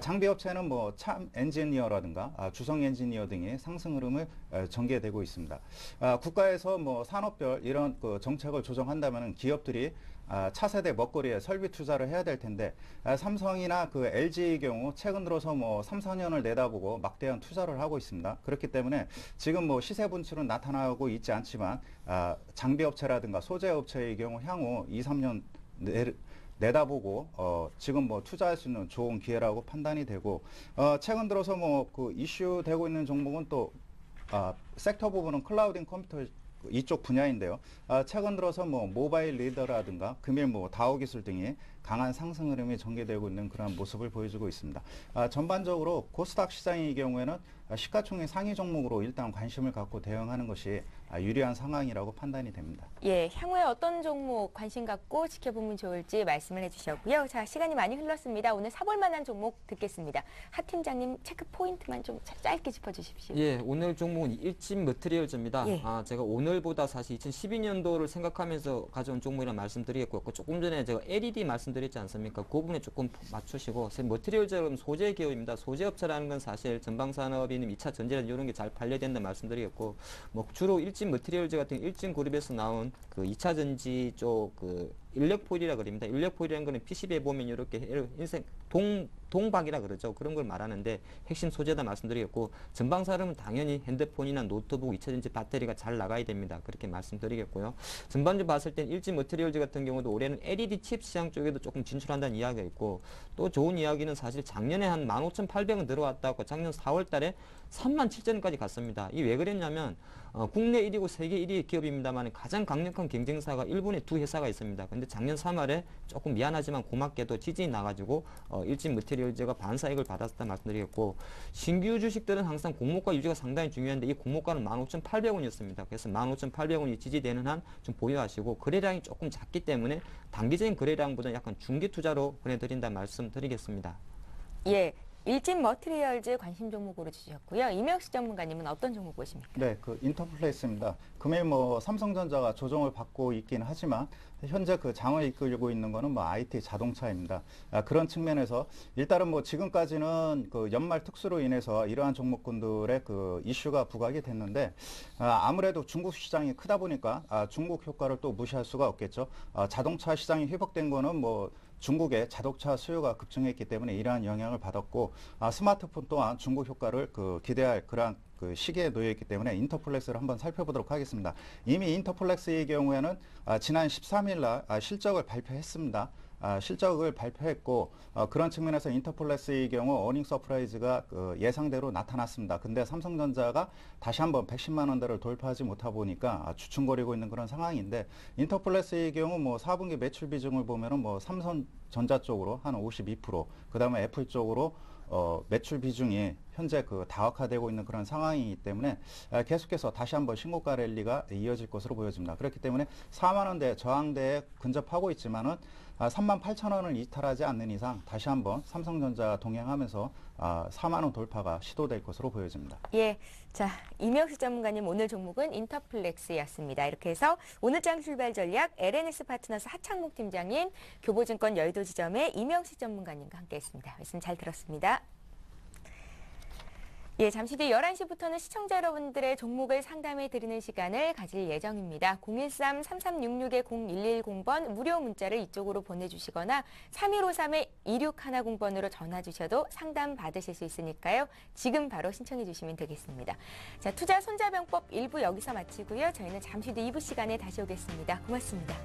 장비 업체는 뭐 참 엔지니어라든가 주성 엔지니어 등의 상승 흐름을 전개되고 있습니다. 국가에서 뭐 산업별 이런 정책을 조정한다면 기업들이 차세대 먹거리에 설비 투자를 해야 될 텐데, 삼성이나 LG의 경우 최근 들어서 뭐 3, 4년을 내다보고 막대한 투자를 하고 있습니다. 그렇기 때문에 지금 뭐 시세 분출은 나타나고 있지 않지만 장비 업체라든가 소재 업체의 경우 향후 2, 3년 내다보고 지금 뭐 투자할 수 있는 좋은 기회라고 판단이 되고, 최근 들어서 뭐 이슈 되고 있는 종목은 또 섹터 부분은 클라우딩 컴퓨터 이쪽 분야인데요. 최근 들어서 뭐 모바일 리더라든가 금일 뭐 다오 기술 등이 강한 상승 흐름이 전개되고 있는 그런 모습을 보여주고 있습니다. 전반적으로 코스닥 시장의 경우에는 시가총액 상위 종목으로 일단 관심을 갖고 대응하는 것이 유리한 상황이라고 판단이 됩니다. 예, 향후에 어떤 종목 관심 갖고 지켜보면 좋을지 말씀을 해주셨고요. 자, 시간이 많이 흘렀습니다. 오늘 사볼 만한 종목 듣겠습니다. 하 팀장님 체크 포인트만 좀 짧게 짚어주십시오. 예, 오늘 종목은 일진 머티리얼즈입니다. 예. 제가 오늘보다 사실 2012년도를 생각하면서 가져온 종목이라 말씀드리겠고, 조금 전에 제가 LED 말씀드렸지 않습니까? 그 부분에 조금 맞추시고, 머티리얼즈는 소재 기업입니다. 소재 업체라는 건 사실 전방산업이나 2차 전지라는 이런 게 잘 팔려야 된다 말씀드리겠고, 뭐 주로 일진 머티리얼즈 같은 일진 그룹에서 나온 2차 전지 쪽 인력포일이라 그럽니다. 인력포일이라는 거는 PCB에 보면 이렇게 인생 동박이라 그러죠. 그런 걸 말하는데 핵심 소재다 말씀드리겠고, 전방산업은 당연히 핸드폰이나 노트북, 2차전지 배터리가 잘 나가야 됩니다. 그렇게 말씀드리겠고요. 전반적으로 봤을 땐 일진 머티리얼즈 같은 경우도 올해는 LED 칩 시장 쪽에도 조금 진출한다는 이야기가 있고, 또 좋은 이야기는 사실 작년에 한 15,800원 들어왔다고 작년 4월 달에 37,000원까지 갔습니다. 이 왜 그랬냐면 국내 1위고 세계 1위 기업입니다만 가장 강력한 경쟁사가 일본의 두 회사가 있습니다. 근데 작년 3월에 조금 미안하지만 고맙게도 지진이 나가지고 일진 머티리얼즈가 반사익을 받았다 말씀드리겠고, 신규 주식들은 항상 공모가 유지가 상당히 중요한데 이 공모가는 15,800원이었습니다. 그래서 15,800원이 지지되는 한 좀 보유하시고, 거래량이 조금 작기 때문에 단기적인 거래량보다 약간 중기 투자로 보내드린다 말씀드리겠습니다. 예. 일진 머티리얼즈 관심 종목으로 주셨고요. 이명식 전문가님은 어떤 종목 보십니까? 네, 그 인터플레이스입니다. 금일 삼성전자가 조정을 받고 있긴 하지만 현재 그 장을 이끌고 있는 거는 IT 자동차입니다. 그런 측면에서 일단은 지금까지는 그 연말 특수로 인해서 이러한 종목군들의 그 이슈가 부각이 됐는데, 아무래도 중국 시장이 크다 보니까 중국 효과를 또 무시할 수가 없겠죠. 자동차 시장이 회복된 거는 중국의 자동차 수요가 급증했기 때문에 이러한 영향을 받았고, 스마트폰 또한 중국 효과를 기대할 그러한 그 시기에 놓여 있기 때문에 인터플렉스를 한번 살펴보도록 하겠습니다. 이미 인터플렉스의 경우에는 지난 13일 날 실적을 발표했습니다. 실적을 발표했고, 그런 측면에서 인터플렉스의 경우 어닝 서프라이즈가 예상대로 나타났습니다. 근데 삼성전자가 다시 한번 110만 원대를 돌파하지 못하다 보니까 주춤거리고 있는 그런 상황인데, 인터플렉스의 경우 4분기 매출 비중을 보면은 삼성전자 쪽으로 한 52%, 그 다음에 애플 쪽으로 매출 비중이 현재 다각화되고 있는 그런 상황이기 때문에 계속해서 다시 한번 신고가 랠리가 이어질 것으로 보여집니다. 그렇기 때문에 4만 원대 저항대에 근접하고 있지만은 38,000원을 이탈하지 않는 이상 다시 한번 삼성전자가 동행하면서 4만 원 돌파가 시도될 것으로 보여집니다. 예, 자, 이명식 전문가님 오늘 종목은 인터플렉스였습니다. 이렇게 해서 오늘 장 출발 전략 LNS 파트너스 하창목 팀장님, 교보증권 여의도지점의 이명식 전문가님과 함께했습니다. 말씀 잘 들었습니다. 예, 잠시 뒤 11시부터는 시청자 여러분들의 종목을 상담해 드리는 시간을 가질 예정입니다. 013-3366-0110번 무료 문자를 이쪽으로 보내주시거나 3153-2610번으로 전화 주셔도 상담 받으실 수 있으니까요. 지금 바로 신청해 주시면 되겠습니다. 자, 투자 손자병법 1부 여기서 마치고요. 저희는 잠시 뒤 2부 시간에 다시 오겠습니다. 고맙습니다.